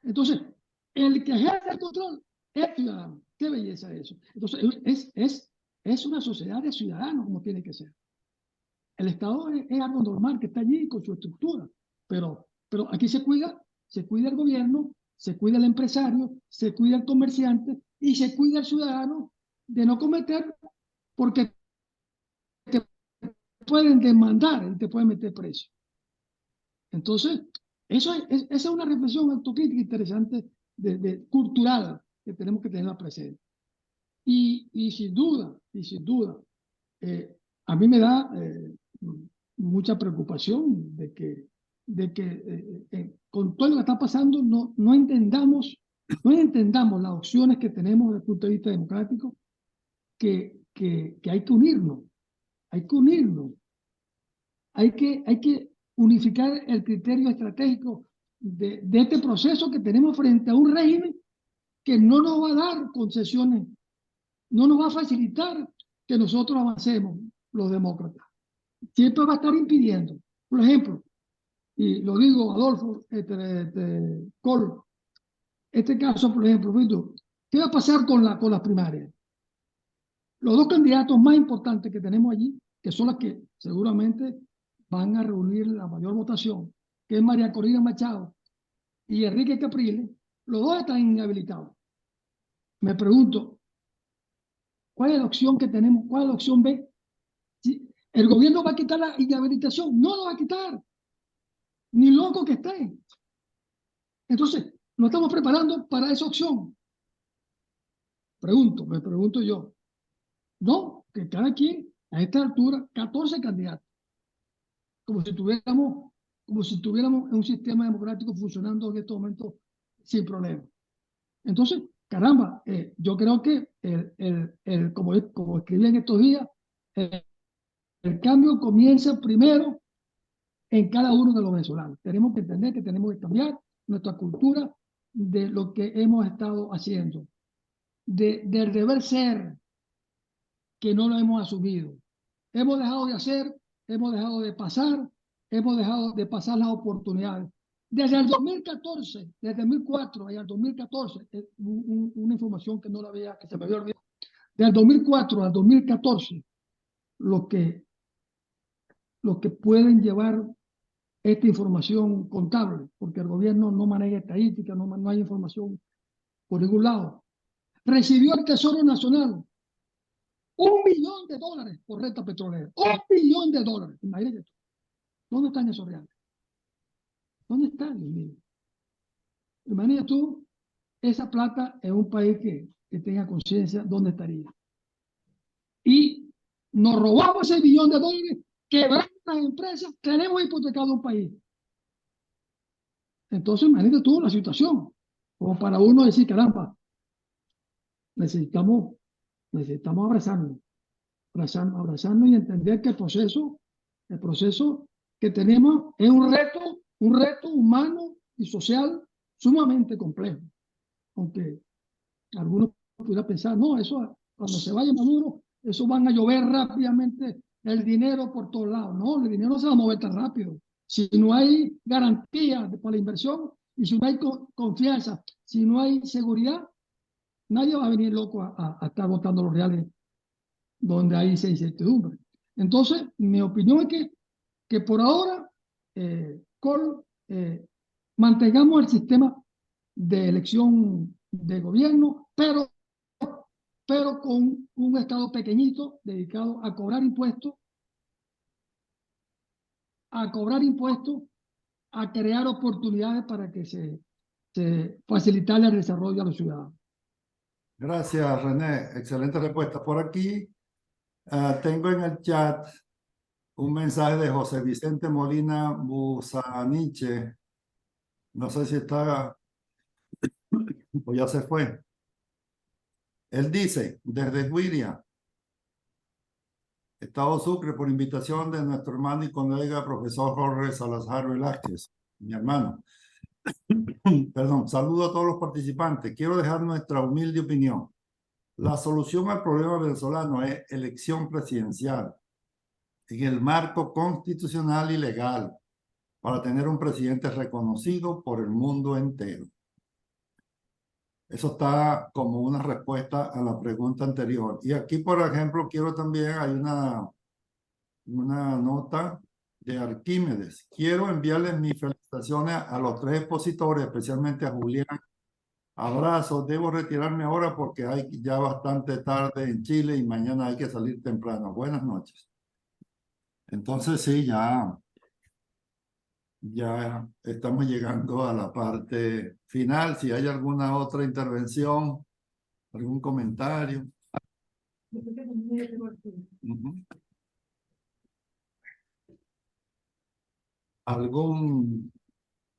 Speaker 3: Entonces, el que ejerce el control es el ciudadano. Qué belleza eso. Entonces, es una sociedad de ciudadanos como tiene que ser. El Estado es algo normal que está allí con su estructura, pero aquí se cuida el gobierno, se cuida el empresario, se cuida el comerciante y se cuida el ciudadano de no cometer, porque te pueden demandar y te pueden meter preso. Entonces, esa es una reflexión autocrítica interesante cultural que tenemos que tenerla presente. Y sin duda, a mí me da mucha preocupación de que con todo lo que está pasando no entendamos las opciones que tenemos desde el punto de vista democrático, que hay que unirnos, hay que unificar el criterio estratégico de este proceso que tenemos frente a un régimen que no nos va a dar concesiones, no nos va a facilitar que nosotros avancemos, los demócratas. Siempre va a estar impidiendo. Por ejemplo, y lo digo, Adolfo, Col, este caso, por ejemplo, ¿qué va a pasar con las primarias? Los dos candidatos más importantes que tenemos allí, que son las que seguramente van a reunir la mayor votación, que es María Corina Machado y Enrique Capriles, los dos están inhabilitados. Me pregunto, ¿cuál es la opción que tenemos? ¿Cuál es la opción B? ¿Sí? ¿El gobierno va a quitar la inhabilitación? No lo va a quitar, ni loco que esté. Entonces, nos estamos preparando para esa opción. Me pregunto yo. No, que cada quien, a esta altura, 14 candidatos. Como si tuviéramos un sistema democrático funcionando en estos momentos sin problema. Entonces, caramba, yo creo que como escribí en estos días, el cambio comienza primero en cada uno de los venezolanos. Tenemos que entender que tenemos que cambiar nuestra cultura de lo que hemos estado haciendo, del deber ser, que no lo hemos asumido. Hemos dejado de hacer, hemos dejado de pasar, hemos dejado de pasar las oportunidades. Desde el 2014, desde el 2004 y al 2014, una información que no la había, que se me había olvidado. Del 2004 al 2014, lo que pueden llevar esta información contable, porque el gobierno no maneja estadística, no hay información por ningún lado. Recibió el Tesoro Nacional $1 millón por renta petrolera. $1 millón. Imagínate tú. ¿Dónde están esos reales? ¿Dónde están, Dios mío? Imagínate tú esa plata en un país que tenga conciencia, ¿dónde estaría? Y nos robamos ese $1 millón, quebramos las empresas, tenemos hipotecado un país. Entonces, imagínate tú la situación, como para uno decir, caramba, necesitamos abrazarnos y entender que el proceso que tenemos es un reto humano y social sumamente complejo. Aunque algunos pudieran pensar, no, eso cuando se vaya Maduro, eso van a llover rápidamente el dinero por todos lados. No, el dinero no se va a mover tan rápido. Si no hay garantía para la inversión y si no hay confianza, si no hay seguridad, nadie va a venir loco a estar botando los reales donde hay esa incertidumbre. Entonces, mi opinión es que por ahora, mantengamos el sistema de elección de gobierno, pero con un Estado pequeñito dedicado a cobrar impuestos, a crear oportunidades para que se facilitar el desarrollo a los ciudadanos.
Speaker 1: Gracias, René. Excelente respuesta. Por aquí tengo en el chat un mensaje de José Vicente Molina Busaniche. No sé si está o ya se fue. Él dice, desde Guiria, Estado Sucre, por invitación de nuestro hermano y colega profesor Jorge Salazar Velázquez, mi hermano. Perdón, saludo a todos los participantes. Quiero dejar nuestra humilde opinión. La solución al problema venezolano es elección presidencial en el marco constitucional y legal para tener un presidente reconocido por el mundo entero. Eso está como una respuesta a la pregunta anterior. Y aquí, por ejemplo, quiero también, hay una nota de Arquímedes. Quiero enviarles mis felicitaciones a los tres expositores, especialmente a Julián. Abrazos, debo retirarme ahora porque hay ya bastante tarde en Chile y mañana hay que salir temprano. Buenas noches. Entonces sí, ya estamos llegando a la parte final. Si hay alguna otra intervención, algún comentario.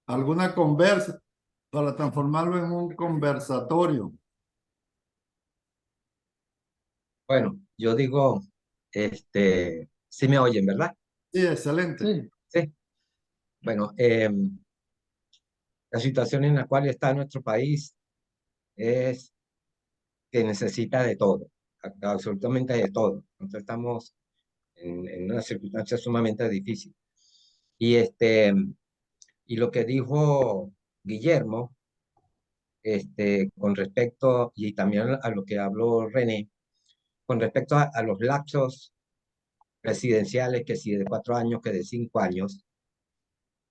Speaker 1: Alguna conversa para transformarlo en un conversatorio.
Speaker 5: Bueno, yo digo, sí me oyen, ¿verdad?
Speaker 1: Sí, excelente.
Speaker 3: Sí.
Speaker 5: Sí. Bueno, la situación en la cual está nuestro país es que necesita de todo, absolutamente de todo. Entonces estamos en una circunstancia sumamente difícil. Y, y lo que dijo Guillermo, con respecto, y también a lo que habló René, con respecto a los lapsos presidenciales, que si de 4 años, que de 5 años,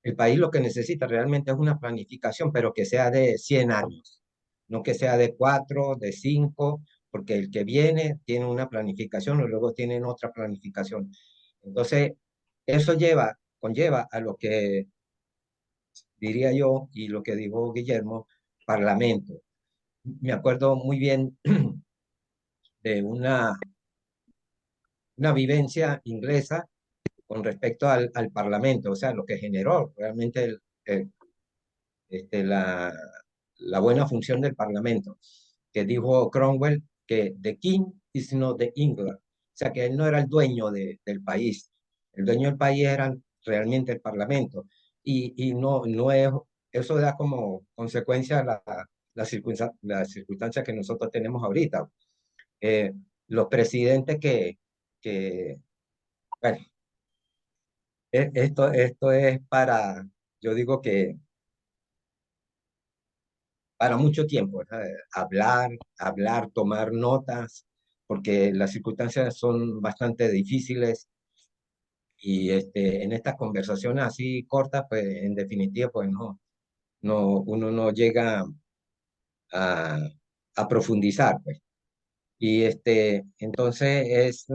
Speaker 5: el país lo que necesita realmente es una planificación, pero que sea de 100 años, no que sea de 4, de 5, porque el que viene tiene una planificación y luego tienen otra planificación. Entonces, eso conlleva a lo que diría yo y lo que dijo Guillermo, parlamento. Me acuerdo muy bien de una vivencia inglesa con respecto al parlamento, o sea, lo que generó realmente la buena función del parlamento, que dijo Cromwell que the king is not the England, o sea, que él no era el dueño del país, el dueño del país era realmente el parlamento, y no es, eso da como consecuencia la circunstancia que nosotros tenemos ahorita. Los presidentes bueno, esto es yo digo que para mucho tiempo, ¿verdad? Hablar, tomar notas, porque las circunstancias son bastante difíciles y en estas conversaciones así cortas, pues en definitiva, pues uno no llega a, a profundizar, pues. Y entonces es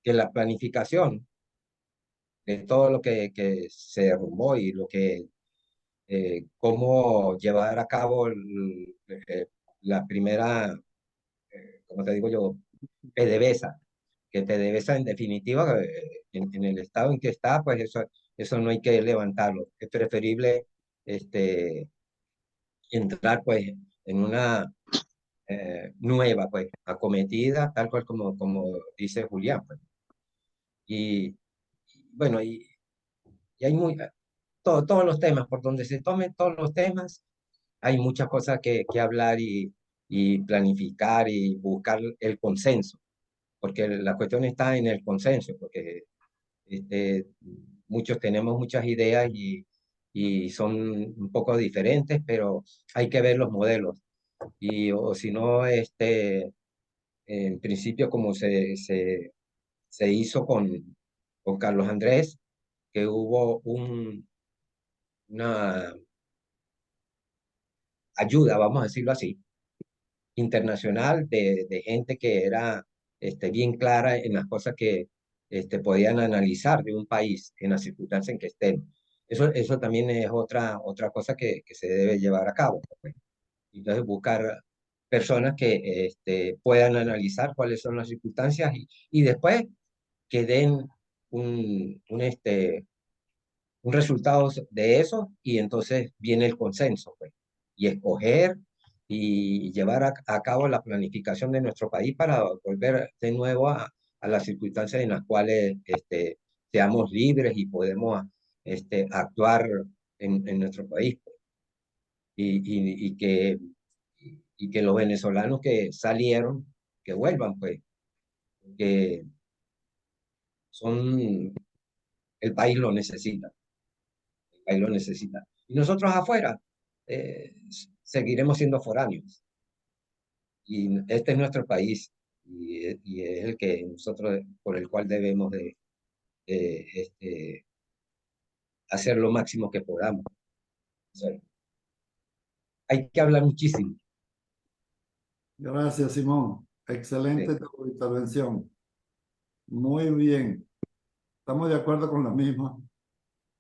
Speaker 5: que la planificación de todo lo que se derrumbó y cómo llevar a cabo la primera, como te digo yo, PDVSA, que PDVSA en definitiva, en el estado en que está, pues eso no hay que levantarlo. Es preferible entrar pues en una nueva, pues acometida, tal cual como dice Julián. Pues. Y bueno, y hay todos los temas, por donde se tomen todos los temas, hay muchas cosas que hablar y planificar y buscar el consenso, porque la cuestión está en el consenso, porque este, muchos tenemos muchas ideas y son un poco diferentes, pero hay que ver los modelos. O si no, en principio, como se se hizo con Carlos Andrés, que hubo una ayuda, vamos a decirlo así, internacional de gente que era bien clara en las cosas que podían analizar de un país en las circunstancias en que estén. Eso también es otra cosa que se debe llevar a cabo, pues. Entonces, buscar personas que puedan analizar cuáles son las circunstancias y después que den un resultado de eso y entonces viene el consenso, pues, y escoger y llevar a cabo la planificación de nuestro país para volver de nuevo a las circunstancias en las cuales seamos libres y podemos actuar en nuestro país, pues. Y que los venezolanos que salieron, que vuelvan, pues, que son, el país lo necesita. Ahí lo necesita. Y nosotros afuera seguiremos siendo foráneos. Y este es nuestro país y es el que nosotros, por el cual debemos de hacer lo máximo que podamos. O sea, hay que hablar muchísimo.
Speaker 1: Gracias, Simón. Excelente
Speaker 5: Sí,
Speaker 1: tu intervención. Muy bien. Estamos de acuerdo con la misma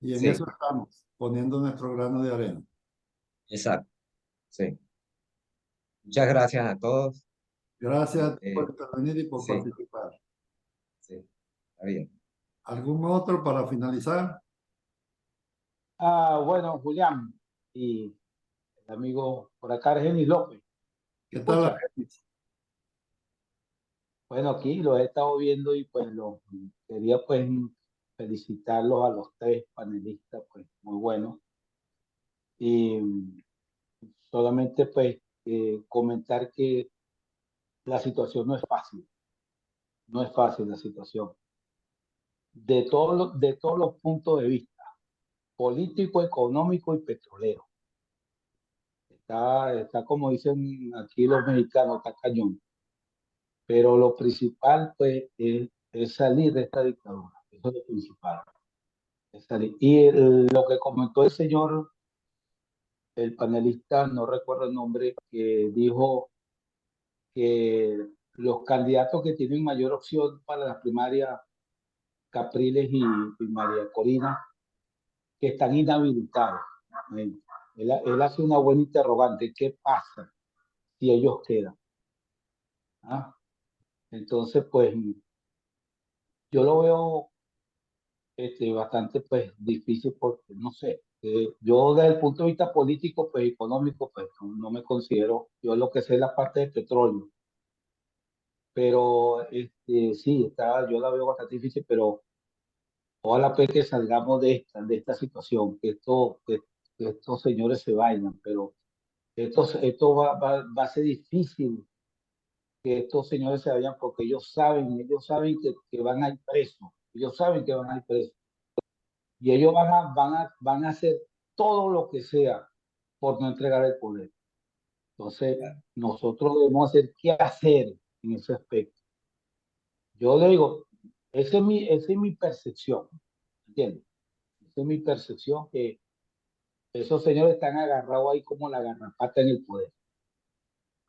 Speaker 1: y en
Speaker 5: sí,
Speaker 1: eso estamos, poniendo nuestro grano de arena.
Speaker 5: exacto. Sí. Muchas gracias a todos.
Speaker 1: Gracias a ti por
Speaker 5: Este,
Speaker 1: intervenir y por
Speaker 5: sí,
Speaker 1: participar.
Speaker 5: sí, está bien.
Speaker 1: ¿Algún otro para finalizar?
Speaker 6: Bueno, Julián y el amigo por acá, Argenis López.
Speaker 1: ¿Qué tal,
Speaker 6: Escucha,
Speaker 1: Argenis?
Speaker 6: bueno, aquí lo he estado viendo y pues quería pues felicitarlos a los tres panelistas, pues muy buenos. Y solamente pues comentar que la situación no es fácil la situación, de todos los puntos de vista, político, económico y petrolero. Está como dicen aquí los mexicanos, está cañón. Pero lo principal, pues, es salir de esta dictadura. Eso es lo principal. Es salir. Y lo que comentó el señor, el panelista, no recuerdo el nombre, que dijo que los candidatos que tienen mayor opción para las primarias, Capriles y María Corina, que están inhabilitados. Él hace una buena interrogante. ¿Qué pasa si ellos quedan? ¿Ah? Entonces, pues, yo lo veo bastante pues difícil porque no sé, yo desde el punto de vista político pues económico pues no me considero, yo lo que sé es la parte de petróleo, pero sí, yo la veo bastante difícil, pero ojalá pues que salgamos de esta situación, que estos señores se vayan, pero esto va a ser difícil que estos señores se vayan porque ellos saben que van a ir presos, ellos saben que van a ir presos. Y ellos van a hacer todo lo que sea por no entregar el poder. Entonces, nosotros debemos hacer qué hacer en ese aspecto. Yo le digo, esa es mi percepción, ¿entiendes? Esa es mi percepción, que esos señores están agarrados ahí como la garrapata en el poder.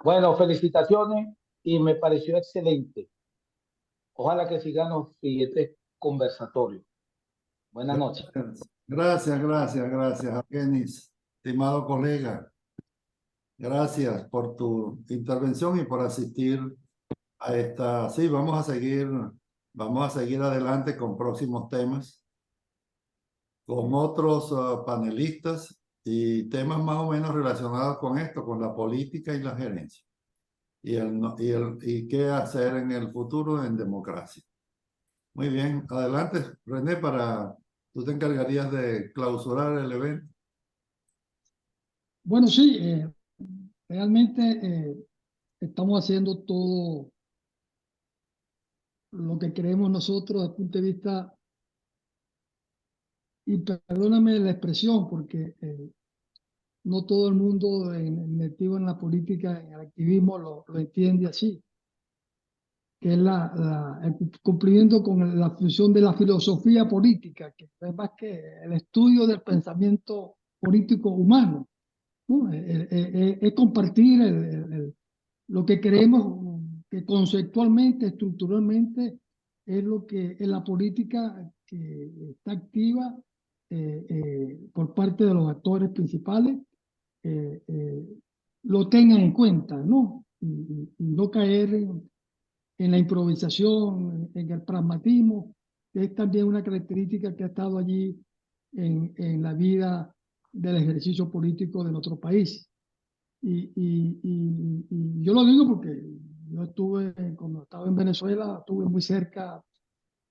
Speaker 6: Bueno, felicitaciones y me pareció excelente. Ojalá que sigan los siguientes conversatorios. Buenas noches.
Speaker 1: Gracias, Argenis, estimado colega. Gracias por tu intervención y por asistir a esta. Sí, vamos a seguir adelante con próximos temas, con otros panelistas y temas más o menos relacionados con esto, con la política y la gerencia. Y qué hacer en el futuro en democracia. Muy bien, adelante, René, tú te encargarías de clausurar el evento.
Speaker 3: Bueno, sí, realmente estamos haciendo todo lo que creemos nosotros desde el punto de vista, y perdóname la expresión, porque no todo el mundo metido en la política, en el activismo, lo entiende así. que es el cumplimiento con la función de la filosofía política, que es más que el estudio del pensamiento político humano, ¿no? Es compartir lo que creemos que conceptualmente, estructuralmente, es lo que en la política que está activa por parte de los actores principales lo tengan en cuenta, ¿no? Y no caer en la improvisación, en el pragmatismo, que es también una característica que ha estado allí en la vida del ejercicio político de nuestro país. Y yo lo digo porque yo estuve, cuando estaba en Venezuela, estuve muy cerca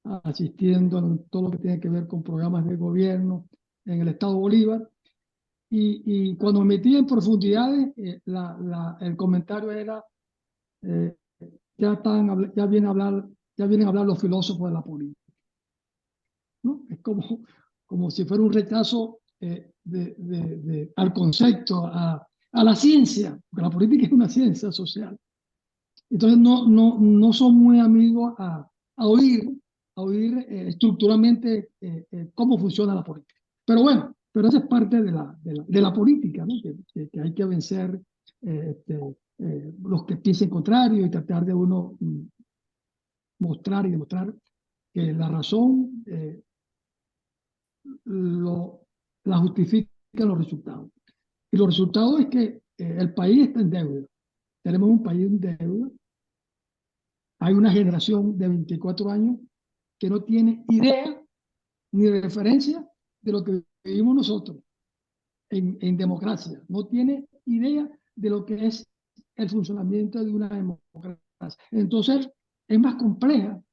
Speaker 3: asistiendo a todo lo que tiene que ver con programas de gobierno en el Estado Bolívar. Y cuando me metí en profundidades, el comentario era, ya vienen a hablar los filósofos de la política, ¿no? Es como si fuera un rechazo al concepto, a la ciencia, porque la política es una ciencia social. Entonces no son muy amigos a oír estructuralmente cómo funciona la política. Pero bueno, pero esa es parte de la política, ¿no? Que hay que vencer los que piensen contrario y tratar de uno mostrar y demostrar que la razón la justifica los resultados. Y los resultados es que el país está en deuda. Tenemos un país en deuda. Hay una generación de 24 años que no tiene idea ni referencia de lo que vivimos nosotros en democracia. No tiene idea de lo que es el funcionamiento de una democracia. Entonces, es más complejo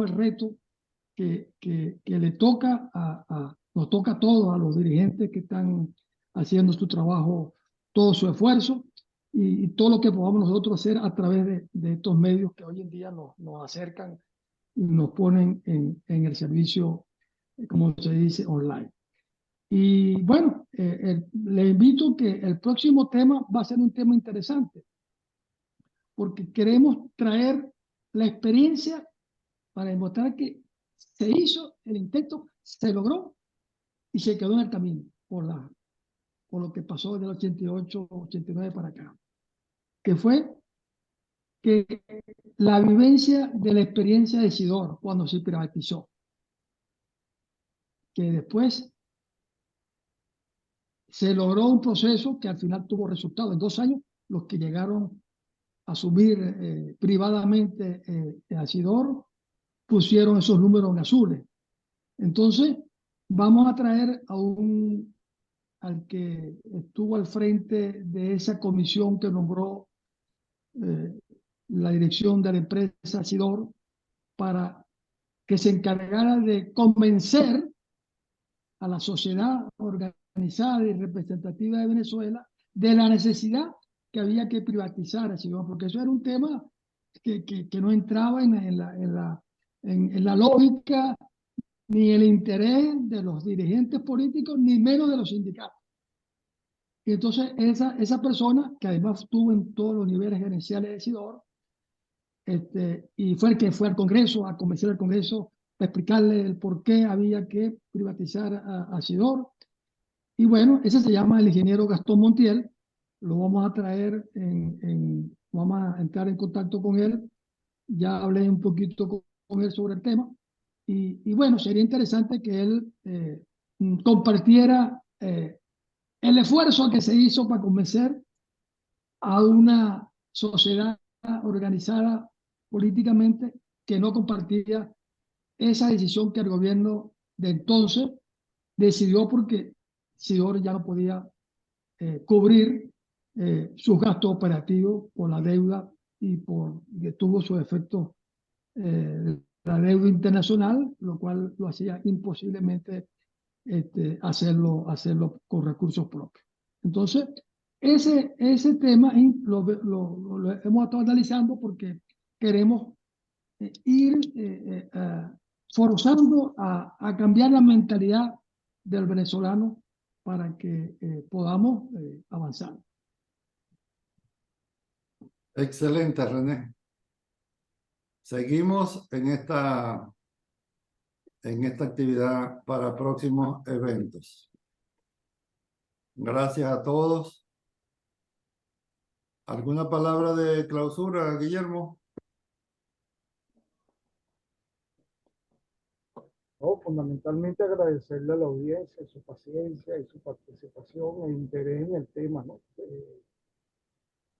Speaker 3: el reto que le toca nos toca a todos, a los dirigentes que están haciendo su trabajo, todo su esfuerzo y todo lo que podamos nosotros hacer a través de estos medios que hoy en día nos acercan y nos ponen en el servicio, como se dice, online. Y bueno, le invito que el próximo tema va a ser un tema interesante, porque queremos traer la experiencia para demostrar que se hizo el intento, se logró y se quedó en el camino por lo que pasó del 88, 89 para acá, que fue que la vivencia de la experiencia de Sidor cuando se privatizó, que después se logró un proceso que al final tuvo resultados. En 2 años, los que llegaron a asumir privadamente a Sidor pusieron esos números en azules. Entonces, vamos a traer al que estuvo al frente de esa comisión que nombró la dirección de la empresa Sidor para que se encargara de convencer a la sociedad organizada y representativa de Venezuela de la necesidad que había que privatizar a Sidor, porque eso era un tema que no entraba en la lógica ni el interés de los dirigentes políticos, ni menos de los sindicatos. Y entonces esa persona, que además estuvo en todos los niveles gerenciales de Sidor, y fue el que fue al Congreso a convencer al Congreso a explicarle el por qué había que privatizar a Sidor. Y bueno, ese se llama el ingeniero Gastón Montiel. Lo vamos a traer, vamos a entrar en contacto con él. Ya hablé un poquito con él sobre el tema. Y bueno, sería interesante que él compartiera el esfuerzo que se hizo para convencer a una sociedad organizada políticamente que no compartía esa decisión que el gobierno de entonces decidió, porque Sidor ya no podía cubrir sus gastos operativos por la deuda y que tuvo sus efectos la deuda internacional, lo cual lo hacía imposiblemente hacerlo con recursos propios. Entonces, ese tema lo hemos estado analizando porque queremos ir forzando a cambiar la mentalidad del venezolano para que podamos avanzar.
Speaker 1: Excelente, René. Seguimos en esta actividad para próximos eventos. Gracias a todos. ¿Alguna palabra de clausura, Guillermo?
Speaker 4: No, fundamentalmente agradecerle a la audiencia su paciencia y su participación e interés en el tema, ¿no?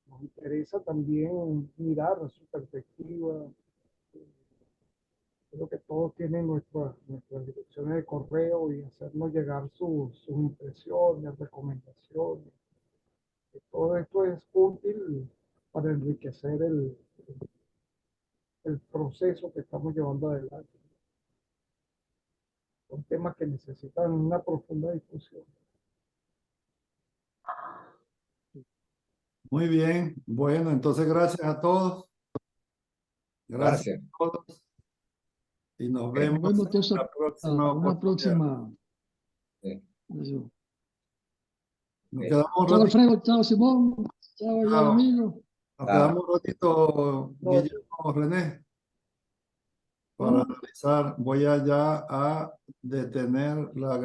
Speaker 4: Nos interesa también mirar su perspectiva. Creo que todos tienen nuestras direcciones de correo y hacernos llegar sus impresiones, recomendaciones. Todo esto es útil para enriquecer el proceso que estamos llevando adelante. Son temas que necesitan una profunda discusión.
Speaker 1: Muy bien. Bueno, entonces gracias a todos. Gracias
Speaker 5: Gracias.
Speaker 1: a todos. Y nos
Speaker 5: Ok.
Speaker 1: vemos
Speaker 3: Nos vemos
Speaker 1: en
Speaker 3: entonces
Speaker 1: la próxima
Speaker 3: a una
Speaker 1: oportunidad.
Speaker 3: próxima.
Speaker 5: Sí.
Speaker 3: Eso.
Speaker 1: Nos
Speaker 5: Ok.
Speaker 1: quedamos un
Speaker 3: Chao,
Speaker 1: ratito.
Speaker 3: Alfredo. Chao, Simón. Chao, ya,
Speaker 1: Chao.
Speaker 3: amigo.
Speaker 1: Nos
Speaker 5: Chao.
Speaker 1: quedamos un ratito,
Speaker 4: No,
Speaker 1: Guillermo, René, para analizar. Voy allá a detener la